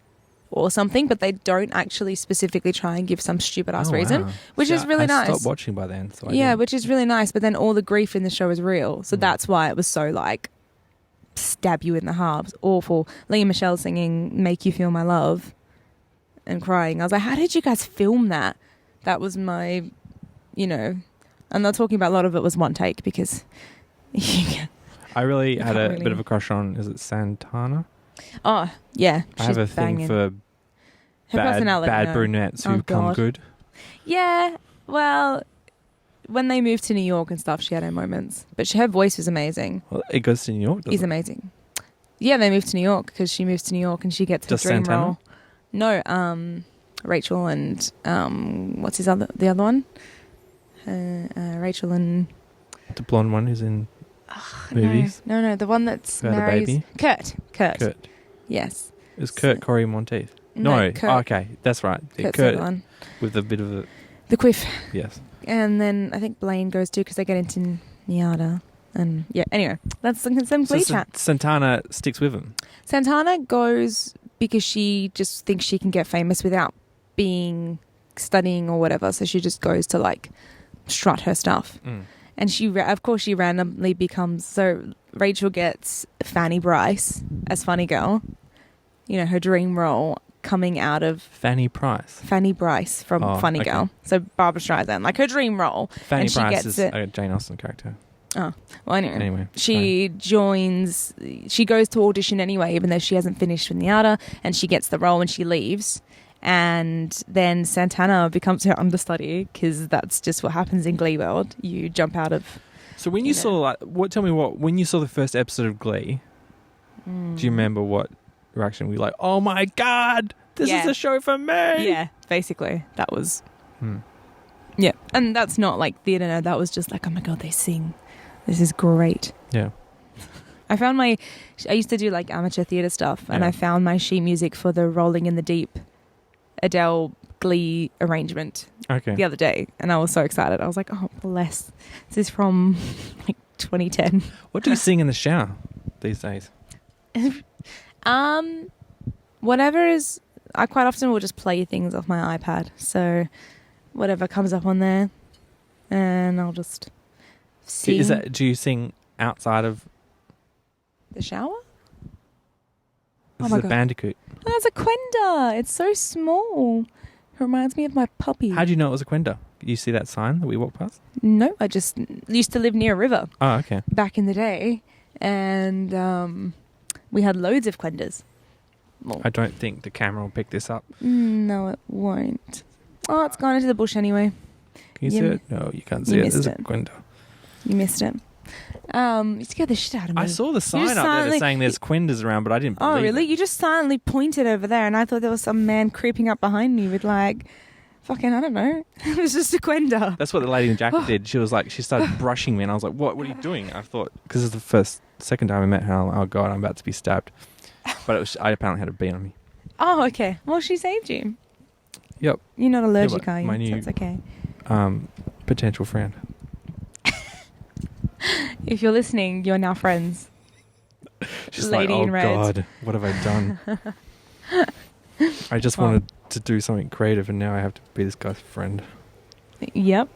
or something. But they don't actually specifically try and give some stupid ass reason, which is really nice. I stopped watching by then. So which is really nice. But then all the grief in the show is real, so that's why it was so like. Stab you in the heart. Awful. Leah Michelle singing "Make You Feel My Love" and crying. I was like, how did you guys film that? That was my, you know, I'm not talking about a lot of it was one take because I really had a bit of a crush on, is it Santana? Oh yeah, I have a thing for bad brunettes who come good. Yeah, well, when they moved to New York and stuff, she had her moments. But her voice was amazing. Well, it goes to New York, doesn't it? He's amazing. Yeah, they moved to New York because she moves to New York and she gets her dream Santana? role. No, Rachel and what's the other one? Rachel and the blonde one who's in movies. No, the one that's marries baby. Kurt. Yes. Is Kurt Corey Monteith? No. Kurt. Oh, okay, that's right. Kurt's Kurt the one. with a bit of the quiff. Yes. And then I think Blaine goes too because they get into Niada. And yeah, anyway, that's some Glee chat. Santana sticks with him. Santana goes because she just thinks she can get famous without studying or whatever. So she just goes to like strut her stuff. And she randomly becomes, so Rachel gets Fanny Bryce as Funny Girl, you know, her dream role coming out of Fanny Bryce from Funny Girl. So Barbara Streisand, like her dream role. Fanny Bryce is a Jane Austen character. Oh, well, anyway. She joins, she goes to audition anyway, even though she hasn't finished with Niada, and she gets the role and she leaves. And then Santana becomes her understudy because that's just what happens in Glee World. You jump out of. So when you saw when you saw the first episode of Glee, do you remember what reaction were you like? Oh my god, this is a show for me. Yeah, basically that was. Yeah, and that's not like theatre. No, that was just like, oh my god, they sing. This is great. Yeah. I used to do like amateur theatre stuff, and I found my sheet music for the Rolling in the Deep Adele Glee arrangement the other day, and I was so excited. I was like, oh bless, this is from like 2010. What do you sing in the shower these days? Whatever is, I quite often will just play things off my iPad, so whatever comes up on there, and I'll just sing. Do you sing outside of the shower? This is a bandicoot. Oh, it's a quenda. It's so small. It reminds me of my puppy. How do you know it was a quenda? You see that sign that we walked past? No, I just used to live near a river. Oh, okay. Back in the day, and we had loads of quendas. Well, I don't think the camera will pick this up. No, it won't. Oh, it's gone into the bush anyway. Can you see it? No, you can't see it. There's a quenda. You missed it. You scared the shit out of me. I saw the sign up there saying there's quendas around, but I didn't believe it. Oh, really? You just silently pointed over there, and I thought there was some man creeping up behind me with like, fucking, I don't know. It was just a quenda. That's what the lady in the jacket did. She was like, she started brushing me, and I was like, what are you doing? I thought, because it's the second time I met her, oh God, I'm about to be stabbed. But I apparently had a bee on me. Oh, okay. Well, she saved you. Yep. You're not allergic, but are you? my new- That's okay. Potential friend. If you're listening, you're now friends. She's Lady like, oh in red. God, what have I done? I just wanted to do something creative and now I have to be this guy's friend. Yep.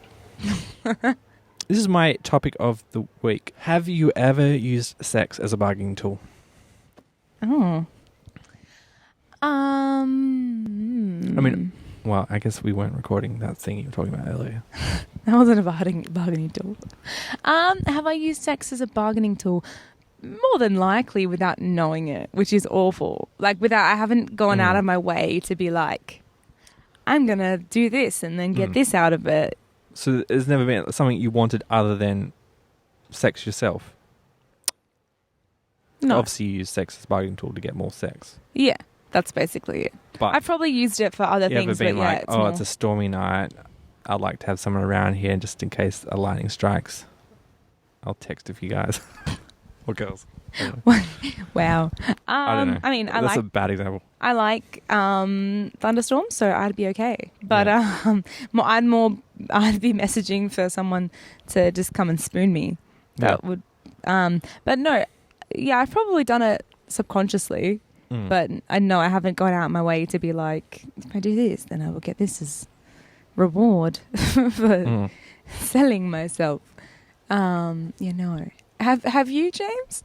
This is my topic of the week. Have you ever used sex as a bargaining tool? Oh. I mean, well, I guess we weren't recording that thing you were talking about earlier. That wasn't a bargaining tool. Have I used sex as a bargaining tool? More than likely without knowing it, which is awful. Like I haven't gone out of my way to be like, I'm going to do this and then get this out of it. So there's never been something you wanted other than sex yourself? No. Obviously you use sex as a bargaining tool to get more sex. Yeah, that's basically it. But I've probably used it for other you ever things. been but like, it's more... it's a stormy night. I'd like to have someone around here just in case a lightning strikes. I'll text a few guys. Or girls. Wow. I don't know. I mean, That's a bad example. I like thunderstorms, so I'd be okay. But I'd be messaging for someone to just come and spoon me. That would. But no, yeah, I've probably done it subconsciously. But I know I haven't gone out my way to be like, if I do this, then I will get this as reward for selling myself. No. Have you, James?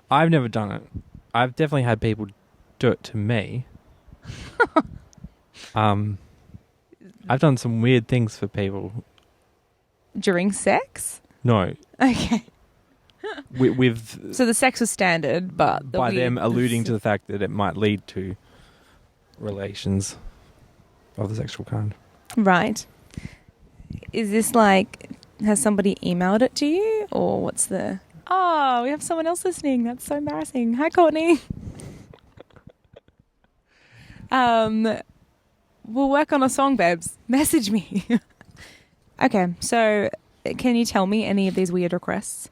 I've never done it. I've definitely had people do it to me. I've done some weird things for people. During sex? No. Okay. With so the sex was standard, but by them alluding to the fact that it might lead to relations of the sexual kind. Right. Is this like, has somebody emailed it to you, or what's the... Oh, we have someone else listening. That's so embarrassing. Hi, Courtney. We'll work on a song, babes. Message me. Okay, so can you tell me any of these weird requests?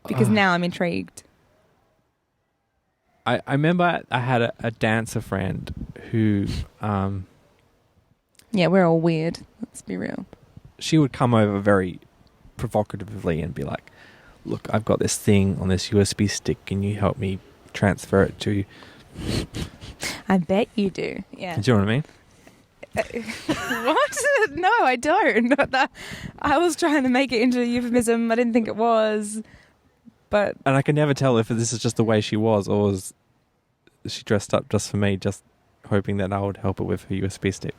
Because now I'm intrigued. I remember I had a dancer friend who... yeah, we're all weird. Let's be real. She would come over very provocatively and be like, look, I've got this thing on this USB stick. Can you help me transfer it to... I bet you do. Yeah. Do you know what I mean? What? No, I don't. I was trying to make it into a euphemism. I didn't think it was. But... And I can never tell if this is just the way she was or was she dressed up just for me, just hoping that I would help her with her USB stick.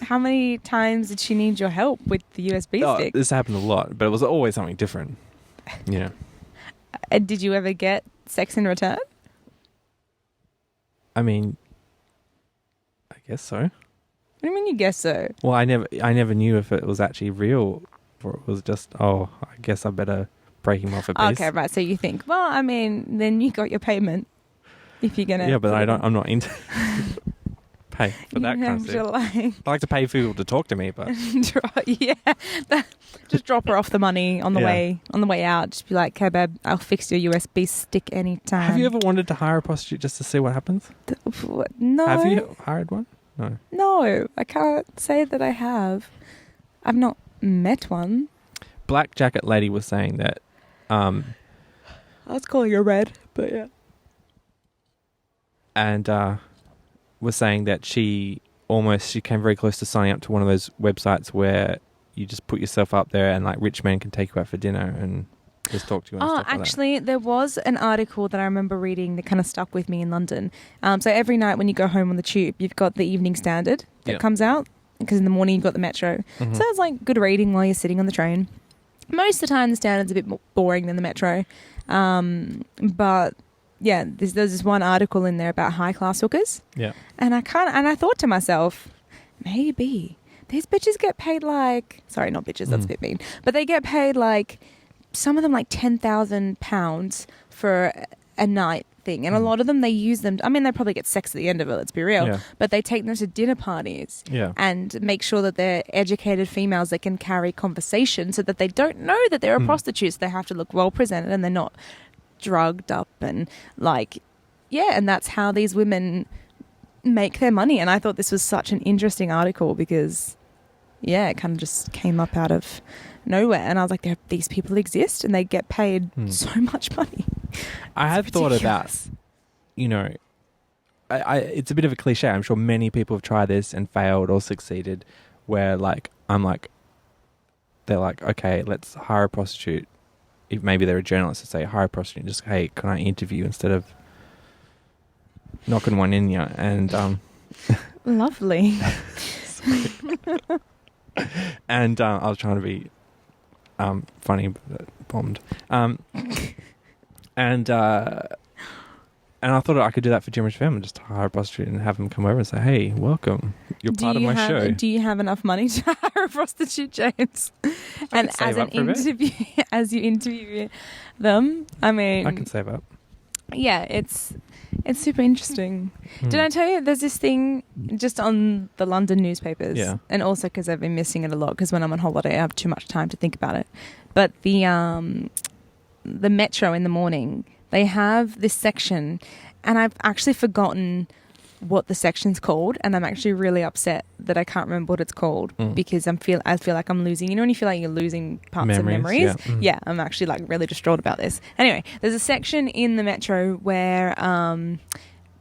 How many times did she need your help with the USB stick? This happened a lot, but it was always something different. Yeah. And did you ever get sex in return? I mean, I guess so. What do you mean you guess so? Well, I never knew if it was actually real or it was just, I guess I better break him off a piece. Okay, right. So you think, well, I mean, then you got your payment if you're going to... Yeah, but I'm not into pay for that kind of thing. I like to pay people to talk to me, but... Yeah. Just drop her off the money on the way out. Just be like, okay, babe, I'll fix your USB stick anytime. Have you ever wanted to hire a prostitute just to see what happens? No. Have you hired one? No. No, I can't say that I have. I've not met one. Black Jacket Lady was saying that... I was calling her red, but yeah. And was saying that she came very close to signing up to one of those websites where you just put yourself up there and like rich men can take you out for dinner and just talk to you and stuff like actually, there was an article that I remember reading that kind of stuck with me in London. So every night when you go home on the tube, you've got the Evening Standard that comes out, because in the morning you've got the Metro. Mm-hmm. So it's like good reading while you're sitting on the train. Most of the time the Standard's a bit more boring than the Metro. But yeah, there's this one article in there about high class hookers. Yeah. And I thought to myself, maybe these bitches get paid like, sorry, not bitches, that's a bit mean, but they get paid like, some of them like £10,000 for a night thing. And a lot of them, they use them, I mean, they probably get sex at the end of it, let's be real, but they take them to dinner parties and make sure that they're educated females that can carry conversation so that they don't know that they're a prostitute. So they have to look well presented and they're not drugged up and like and that's how these women make their money. And I thought this was such an interesting article because, it kind of just came up out of nowhere. And I was like, these people exist and they get paid so much money. I have thought about, it's a bit of a cliche. I'm sure many people have tried this and failed or succeeded where they're like, okay, let's hire a prostitute. If maybe they're a journalist, to say hire a prostitute and just, hey, can I interview instead of knocking one in you? And lovely. And I was trying to be funny, but bombed. And I thought I could do that for Jim FM and just hire a prostitute and have them come over and say, hey, welcome. You're part of my show. Do you have enough money to hire a prostitute, James? And as you interview them, I mean... I can save up. Yeah, it's super interesting. Did I tell you there's this thing just on the London newspapers? Yeah. And also because I've been missing it a lot because when I'm on holiday I have too much time to think about it. But the Metro in the morning... They have this section, and I've actually forgotten what the section's called, and I'm actually really upset that I can't remember what it's called because I feel like I'm losing. You know when you feel like you're losing parts of memories? Yeah, I'm actually like really distraught about this. Anyway, there's a section in the Metro where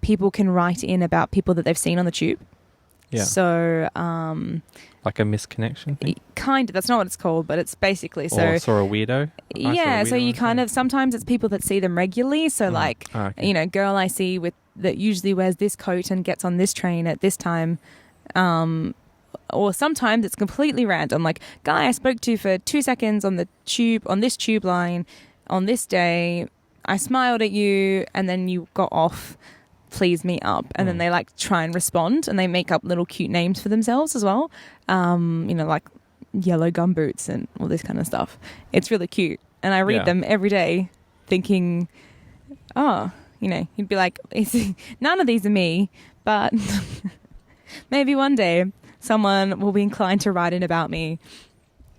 people can write in about people that they've seen on the tube. Yeah. So... like a misconnection thing? Kind of. That's not what it's called, but it's basically... So, or saw a weirdo? So you kind of... Sometimes it's people that see them regularly. So girl I see that usually wears this coat and gets on this train at this time. Or sometimes it's completely random. Like, guy I spoke to for 2 seconds on this tube line on this day. I smiled at you and then you got off. Please meet up. And then they like try and respond and they make up little cute names for themselves as well. Like yellow gumboots and all this kind of stuff. It's really cute. And I read them every day thinking, you'd be like, none of these are me, but maybe one day someone will be inclined to write in about me.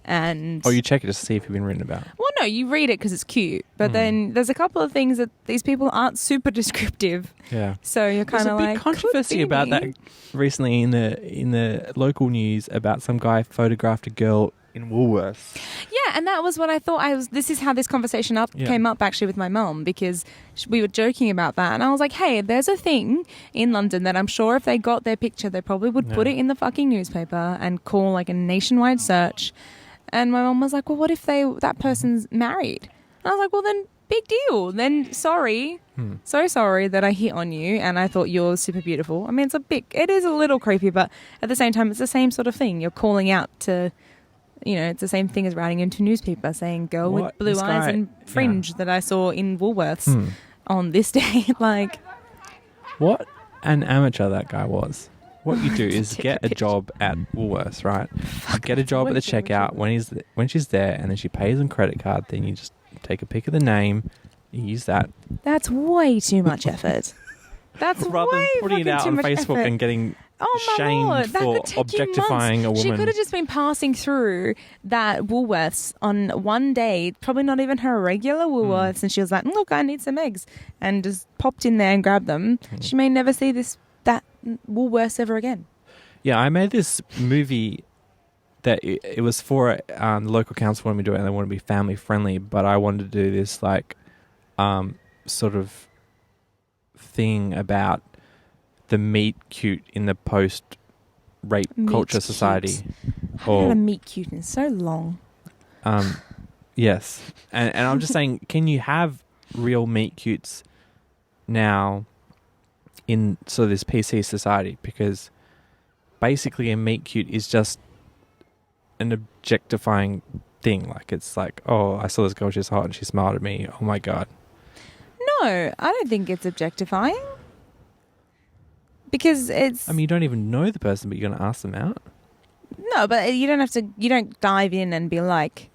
And you check it to see if you've been written about. Well, no, you read it because it's cute. But then there's a couple of things that these people aren't super descriptive. Yeah. So you're kind of like... There's a big controversy about that recently in the local news about some guy photographed a girl in Woolworths. Yeah, and that was what I thought. This is how this conversation came up actually with my mum because we were joking about that. And I was like, hey, there's a thing in London that I'm sure if they got their picture, they probably would put it in the fucking newspaper and call like a nationwide search. And my mum was like, well, what if that person's married? And I was like, well, then big deal. Then sorry. So sorry that I hit on you and I thought you're super beautiful. I mean, it is a little creepy, but at the same time, it's the same sort of thing. You're calling out to, it's the same thing as writing into a newspaper saying girl with blue eyes and fringe that I saw in Woolworths on this day. Like, what an amateur that guy was. What you do is get a job at Woolworths, right? Get a job at the checkout when she's there, and then she pays on credit card. Then you just take a pic of the name, you use that. That's way too much effort. That's rather than putting it out on Facebook and getting shamed for objectifying a woman. She could have just been passing through that Woolworths on one day, probably not even her regular Woolworths, and she was like, "Look, I need some eggs," and just popped in there and grabbed them. She may never see that Woolworths ever again. Yeah, I made this movie that it was for the local council wanted me to do it and they wanted to be family friendly, but I wanted to do this like sort of thing about the meet cute in the post rape culture society. I haven't had a meet cute in so long. Yes. And I'm just saying, can you have real meet cutes now in sort of this PC society? Because basically a meet cute is just an objectifying thing. Like, it's like, oh, I saw this girl, she's hot and she smiled at me. Oh my God. No, I don't think it's objectifying. Because it's... I mean, you don't even know the person, but you're going to ask them out? No, but you don't dive in and be like,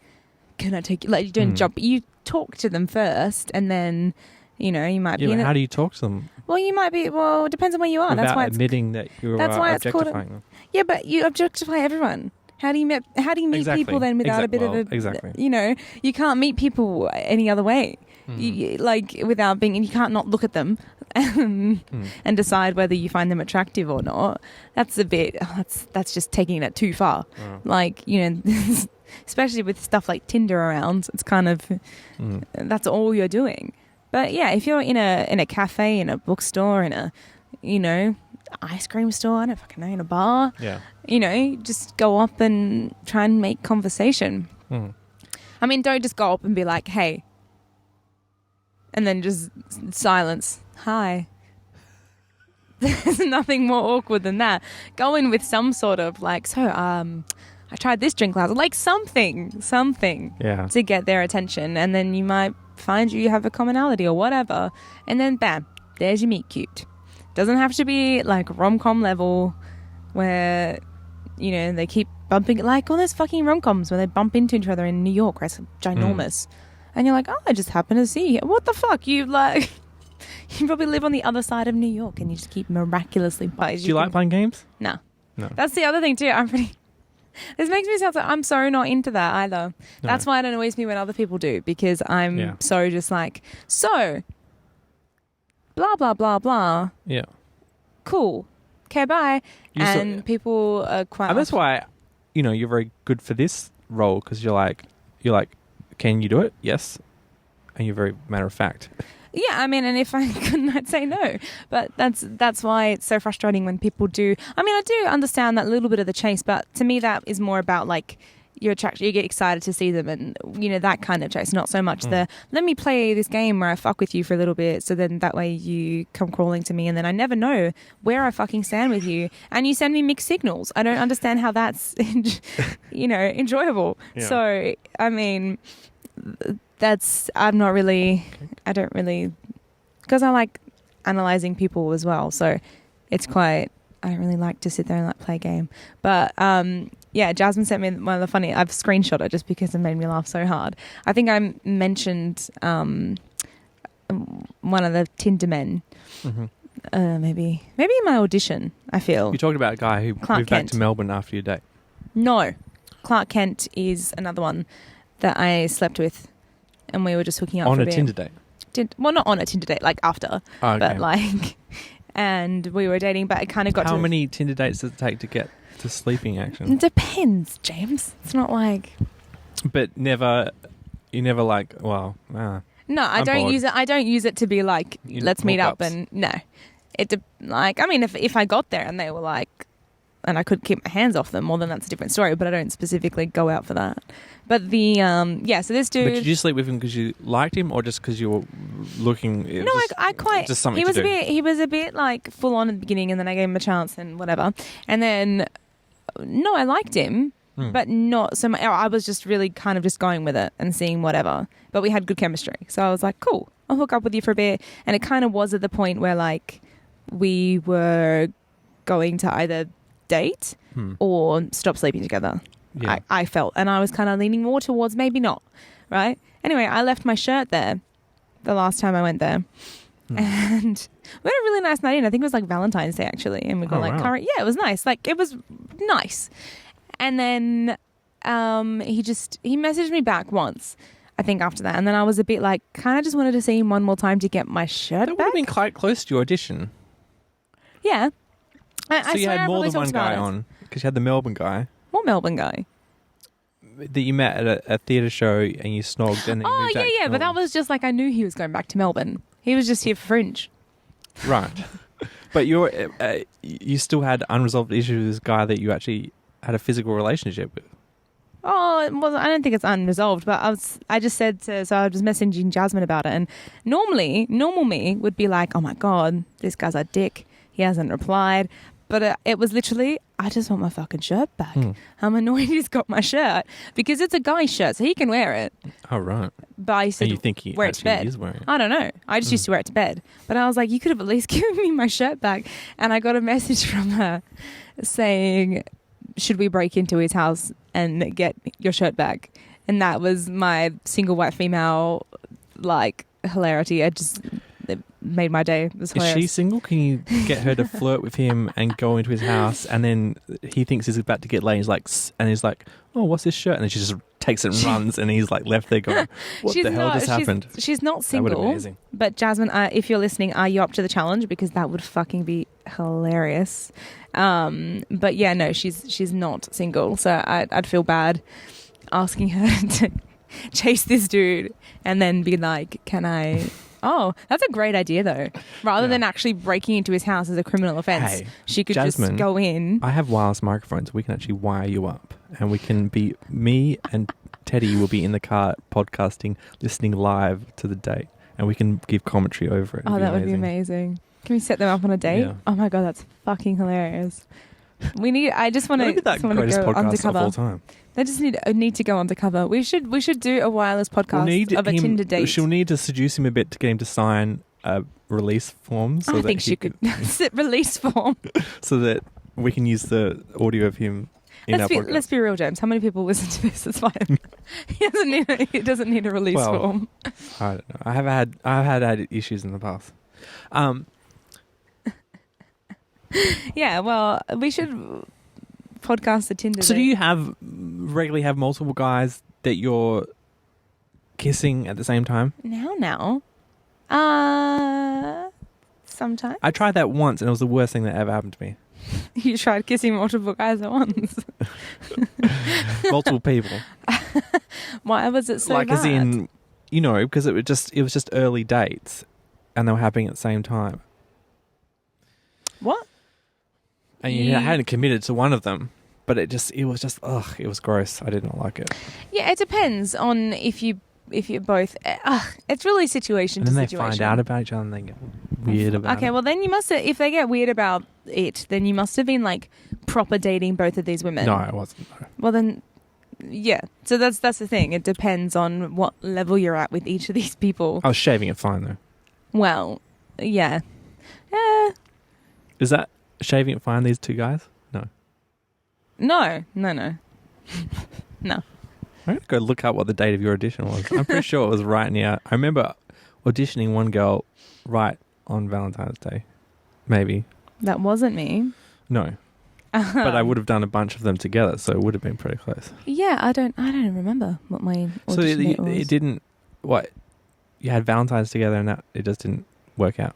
can I take you? Like, you don't jump. You talk to them first and then, you might be... how do you talk to them? Well, you might be... Well, it depends on where you are. Without that's why admitting that you're objectifying them. Yeah, but you objectify everyone. How do you meet people then without a bit of a... Exactly. You can't meet people any other way. You, without being... And you can't not look at them. and decide whether you find them attractive or not, that's a bit, that's just taking it too far. Like, you know, especially with stuff like Tinder around, it's kind of, that's all you're doing. But yeah, if you're in a cafe, in a bookstore, in a, you know, ice cream store, I don't fucking know, in a bar, you know, just go up and try and make conversation. I mean, don't just go up and be like, hey, and then just silence. Hi. There's nothing more awkward than that. Go in with some sort of like, so, I tried this drink last, like something to get their attention, and then you might find you have a commonality or whatever, and then bam, there's your meet cute. Doesn't have to be like rom-com level where, you know, they keep bumping, like all those fucking rom-coms where they bump into each other in New York, right? It's ginormous. And you're like, oh, I just happen to see you. What the fuck? You like, you probably live on the other side of New York and you just keep miraculously by. Do you like playing games? No. That's the other thing too. This makes me sound like I'm so not into that either. No. That's why it annoys me when other people do, because I'm so just like, so, blah, blah, blah, blah. Yeah. Cool. Okay, bye. People are quite... And that's why, you know, you're very good for this role, because you're like, can you do it? Yes. And you're very matter of fact. Yeah, I mean, and if I couldn't, I'd say no. But that's why it's so frustrating when people do. I mean, I do understand that little bit of the chase, but to me, that is more about like you're attracted, you get excited to see them, and you know that kind of chase. Not so much the let me play this game where I fuck with you for a little bit, so then that way you come crawling to me, and then I never know where I fucking stand with you, and you send me mixed signals. I don't understand how that's you know enjoyable. Yeah. So I mean. I don't really, because I like analysing people as well, so it's quite, I don't really like to sit there and like play a game. But yeah, Jasmine sent me one of the funny, I've screenshot it just because it made me laugh so hard. I think I mentioned one of the Tinder men, maybe in my audition, I feel. You talked about a guy who moved back to Melbourne after your date. No, Clark Kent is another one that I slept with. And we were just hooking up on for a Tinder date. Well, not on a Tinder date, like after. Oh, okay. But like, and we were dating, but it kind of got How many Tinder dates does it take to get to sleeping action? It depends, James. It's not like. But you never like, well, No, I don't use it. I don't use it to be like, let's meet up and no. Like, I mean, if I got there and they were like, and I could keep my hands off them, well, then that's a different story. But I don't specifically go out for that. But the so this dude. But did you sleep with him because you liked him, or just because you were looking? No, I quite. Just something to do. He was a bit like full on at the beginning, and then I gave him a chance and whatever. And then, no, I liked him, but not so much. I was just really kind of just going with it and seeing whatever. But we had good chemistry, so I was like, cool, I'll hook up with you for a bit. And it kind of was at the point where like we were going to either date or stop sleeping together. Yeah. I felt, and I was kind of leaning more towards maybe not, right? Anyway, I left my shirt there the last time I went there, and we had a really nice night in. I think it was like Valentine's Day actually, and we got current. Yeah, it was nice. Like it was nice. And then he messaged me back once, I think after that, and then I was a bit like, kind of just wanted to see him one more time to get my shirt That back. would have been quite close to your audition. Yeah. So you had more than one guy on, because you had the Melbourne guy. What Melbourne guy? That you met at a theatre show and you snogged and then you moved back to Melbourne. But that was just like I knew he was going back to Melbourne. He was just here for Fringe. Right. But you still had unresolved issues with this guy that you actually had a physical relationship with. Oh, it wasn't, I don't think it's unresolved, but I just said so I was messaging Jasmine about it, and normal me would be like, oh my God, this guy's a dick. He hasn't replied. But it was literally, I just want my fucking shirt back. I'm annoyed he's got my shirt because it's a guy's shirt, so he can wear it. Oh, right. But I said, and you think he wear it to bed. Is wearing it? I don't know. I just used to wear it to bed. But I was like, you could have at least given me my shirt back. And I got a message from her saying, should we break into his house and get your shirt back? And that was my single white female, like, hilarity. It made my day. It was hilarious. Is she single? Can you get her to flirt with him and go into his house, and then he thinks he's about to get laid, and he's like, oh, what's this shirt? And then she just takes it and runs, and he's like left there going, "What the hell just happened?" She's not That would have been single. amazing. But Jasmine, if you're listening, are you up to the challenge? Because that would fucking be hilarious. But yeah, no, she's not single, so I'd feel bad asking her to chase this dude and then be like, "Can I?" Oh, that's a great idea, though. Rather than actually breaking into his house as a criminal offence, Hey, she could Jasmine, just go in. I have wireless microphones. We can actually wire you up, and we can be me and Teddy will be in the car podcasting, listening live to the date, and we can give commentary over it. Oh, that would be amazing. Can we set them up on a date? Yeah. Oh my god, that's fucking hilarious. I just want Look at that to greatest go podcast undercover. of all time. They just need to go undercover. We should do a wireless podcast of a Tinder date. She'll need to seduce him a bit to get him to sign a release form. So I that think she could release form. so that we can use the audio of him in our podcast. Let's be real, James. How many people listen to this? It's fine. He doesn't need a release form. I don't know. I've had issues in the past. Yeah, well, we should podcast the Tinder So date. do you regularly have multiple guys that you're kissing at the same time? Now? Sometimes. I tried that once and it was the worst thing that ever happened to me. You tried kissing multiple guys at once. Multiple people. Why was it so like bad? as in, because it was just early dates and they were happening at the same time. What? And I hadn't committed to one of them, but it was gross. I did not like it. Yeah, it depends on if you're both. It's really situation And to then they situation. find out about each other and they get weird about it. Okay, well then you must have, if they get weird about it, then you must have been like proper dating both of these women. No, I wasn't. No. Well then, yeah. So that's the thing. It depends on what level you're at with each of these people. I was shaving it fine though. Well, yeah. Is that shaving it fine, these two guys? No. No. I'm going to go look up what the date of your audition was. I'm pretty sure it was right near. I remember auditioning one girl right on Valentine's Day. Maybe. That wasn't me. No. But I would have done a bunch of them together, so it would have been pretty close. Yeah, I don't remember what my So audition date was. it didn't. What? You had Valentine's together, and that it just didn't work out.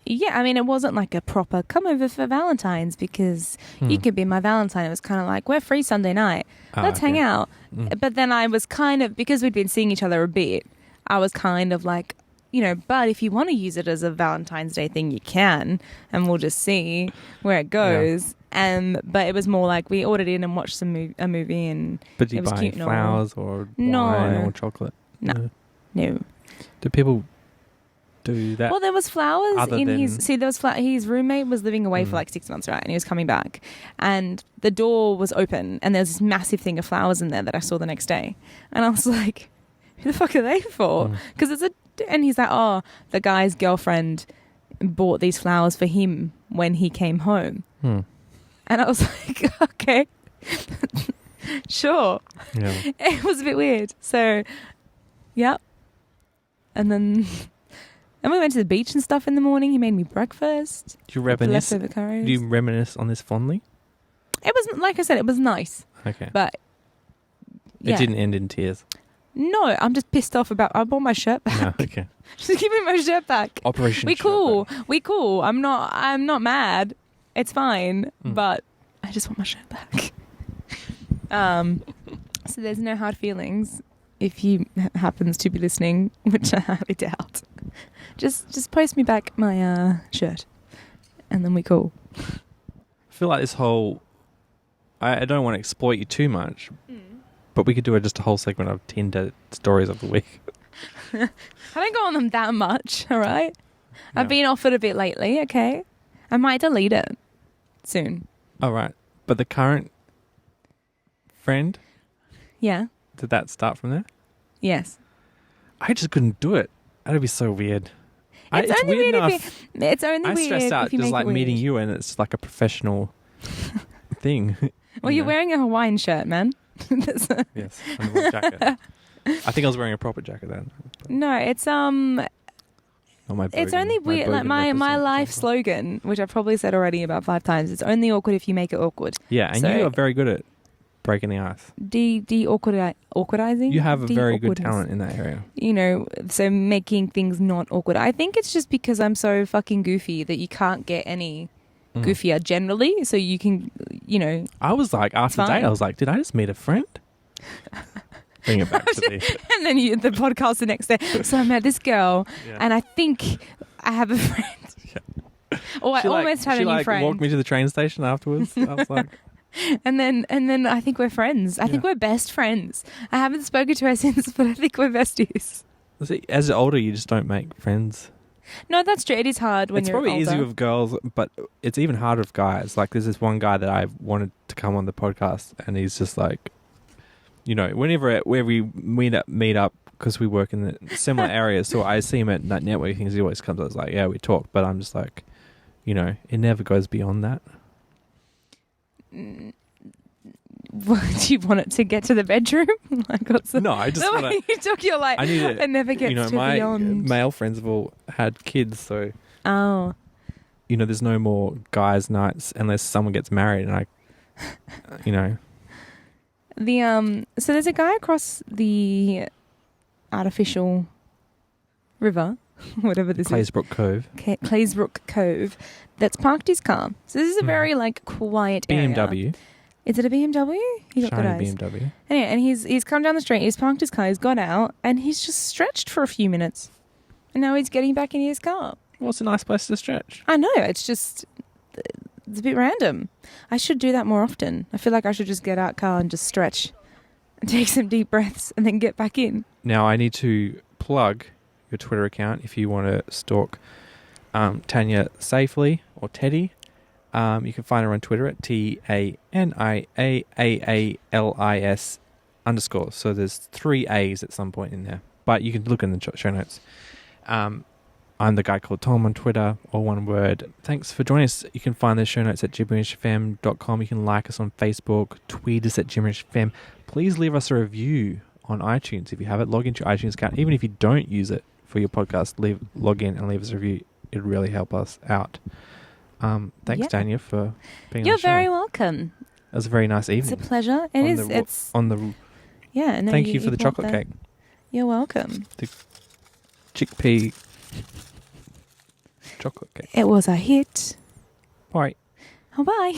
Yeah, I mean, it wasn't like a proper come over for Valentine's because you could be my Valentine. It was kind of like, we're free Sunday night. Let's hang out. But then I was kind of, because we'd been seeing each other a bit, I was kind of like, but if you want to use it as a Valentine's Day thing, you can. And we'll just see where it goes. But it was more like we ordered in and watched a movie and But did it you was buy cute flowers or wine or chocolate? No. Do people do that? Well, there was flowers Other in than- his roommate was living away for like 6 months, right? And he was coming back and the door was open and there's this massive thing of flowers in there that I saw the next day. And I was like, who the fuck are they for? Because and he's like, oh, the guy's girlfriend bought these flowers for him when he came home. And I was like, okay, sure. Yeah. It was a bit weird. So, yeah. And then we went to the beach and stuff in the morning. He made me breakfast. Do you reminisce? Leftover curries. Do you reminisce on this fondly? It was, like I said, it was nice. Okay. But, yeah. It didn't end in tears. No, I'm just pissed off about, I bought my shirt back. No, okay. Just give me my shirt back. Operation We Shirt cool. Back. We cool. I'm not mad. It's fine. But I just want my shirt back. So there's no hard feelings if he happens to be listening, which I highly doubt. Just post me back my shirt, and then we cool. I feel like this whole... I don't want to exploit you too much, but we could do just a whole segment of Tinder stories of the week. I don't go on them that much, all right? No. I've been off it a bit lately, okay? I might delete it soon. All right. But the current friend, Yeah. did that start from there? Yes. I just couldn't do it. That'd be so weird. It's only weird enough. if you, it's only I weird stress out if you just make like it weird. meeting you and it's like a professional thing. Well, you're wearing a Hawaiian shirt, man. Yes, and a jacket. I think I was wearing a proper jacket then. No, it's Not my it's bogan- only weird. Like bogan my represents life something. slogan, which I've probably said already about 5 times. It's only awkward if you make it awkward. Yeah, and So- you are very good at breaking the ice. Awkwardizing. You have a very good De-awkwardness. talent in that area. You know, so making things not awkward. I think it's just because I'm so fucking goofy that you can't get any goofier generally. So you can, you know. I was like, after the date, I was like, did I just meet a friend? Bring it back to me. And then the podcast the next day. So I met this girl, and I think I have a friend. Yeah. Or I almost had a new friend. She walked me to the train station afterwards. I was like, and then I think we're friends. I think we're best friends. I haven't spoken to her since, but I think we're besties. See, as you're older, you just don't make friends. No, that's true. It is hard when you're older. It's probably easier with girls, but it's even harder with guys. Like, there's this one guy that I wanted to come on the podcast, and he's just like, you know, where we meet up because we work in the similar areas. So I see him at networking things. He always comes. I was like, yeah, we talk, but I'm just like, you know, it never goes beyond that. What, do you want it to get to the bedroom? Like, no, I just want to. You talk, you're like, it never gets to beyond. My male friends have all had kids, so you know, there's no more guys' nights unless someone gets married, and you know. So there's a guy across the artificial river, whatever this Claysbrook Cove. Claysbrook Cove, that's parked his car. So this is a very like quiet BMW. area. Is it a BMW? He's got good eyes. BMW. Anyway, and he's come down the street, he's parked his car, he's got out, and he's just stretched for a few minutes. And now he's getting back in his car. Well, it's a nice place to stretch. I know, it's a bit random. I should do that more often. I feel like I should just get out car and just stretch and take some deep breaths and then get back in. Now, I need to plug your Twitter account if you want to stalk Tanya safely, or Teddy. You can find her on Twitter at TANIAAALIS_. So there's 3 A's at some point in there. But you can look in the show notes. I'm the guy called Tom on Twitter, all one word. Thanks for joining us. You can find the show notes at gibberishfm.com. You can like us on Facebook, tweet us at gibberishfm. Please leave us a review on iTunes. If you have it, log into your iTunes account. Even if you don't use it for your podcast, log in and leave us a review. It'd really help us out. Thanks, Tanya, for being on the show. You're very welcome. It was a very nice evening. It's a pleasure. Thank you for the chocolate cake. You're welcome. The chickpea chocolate cake. It was a hit. Bye. Oh, bye.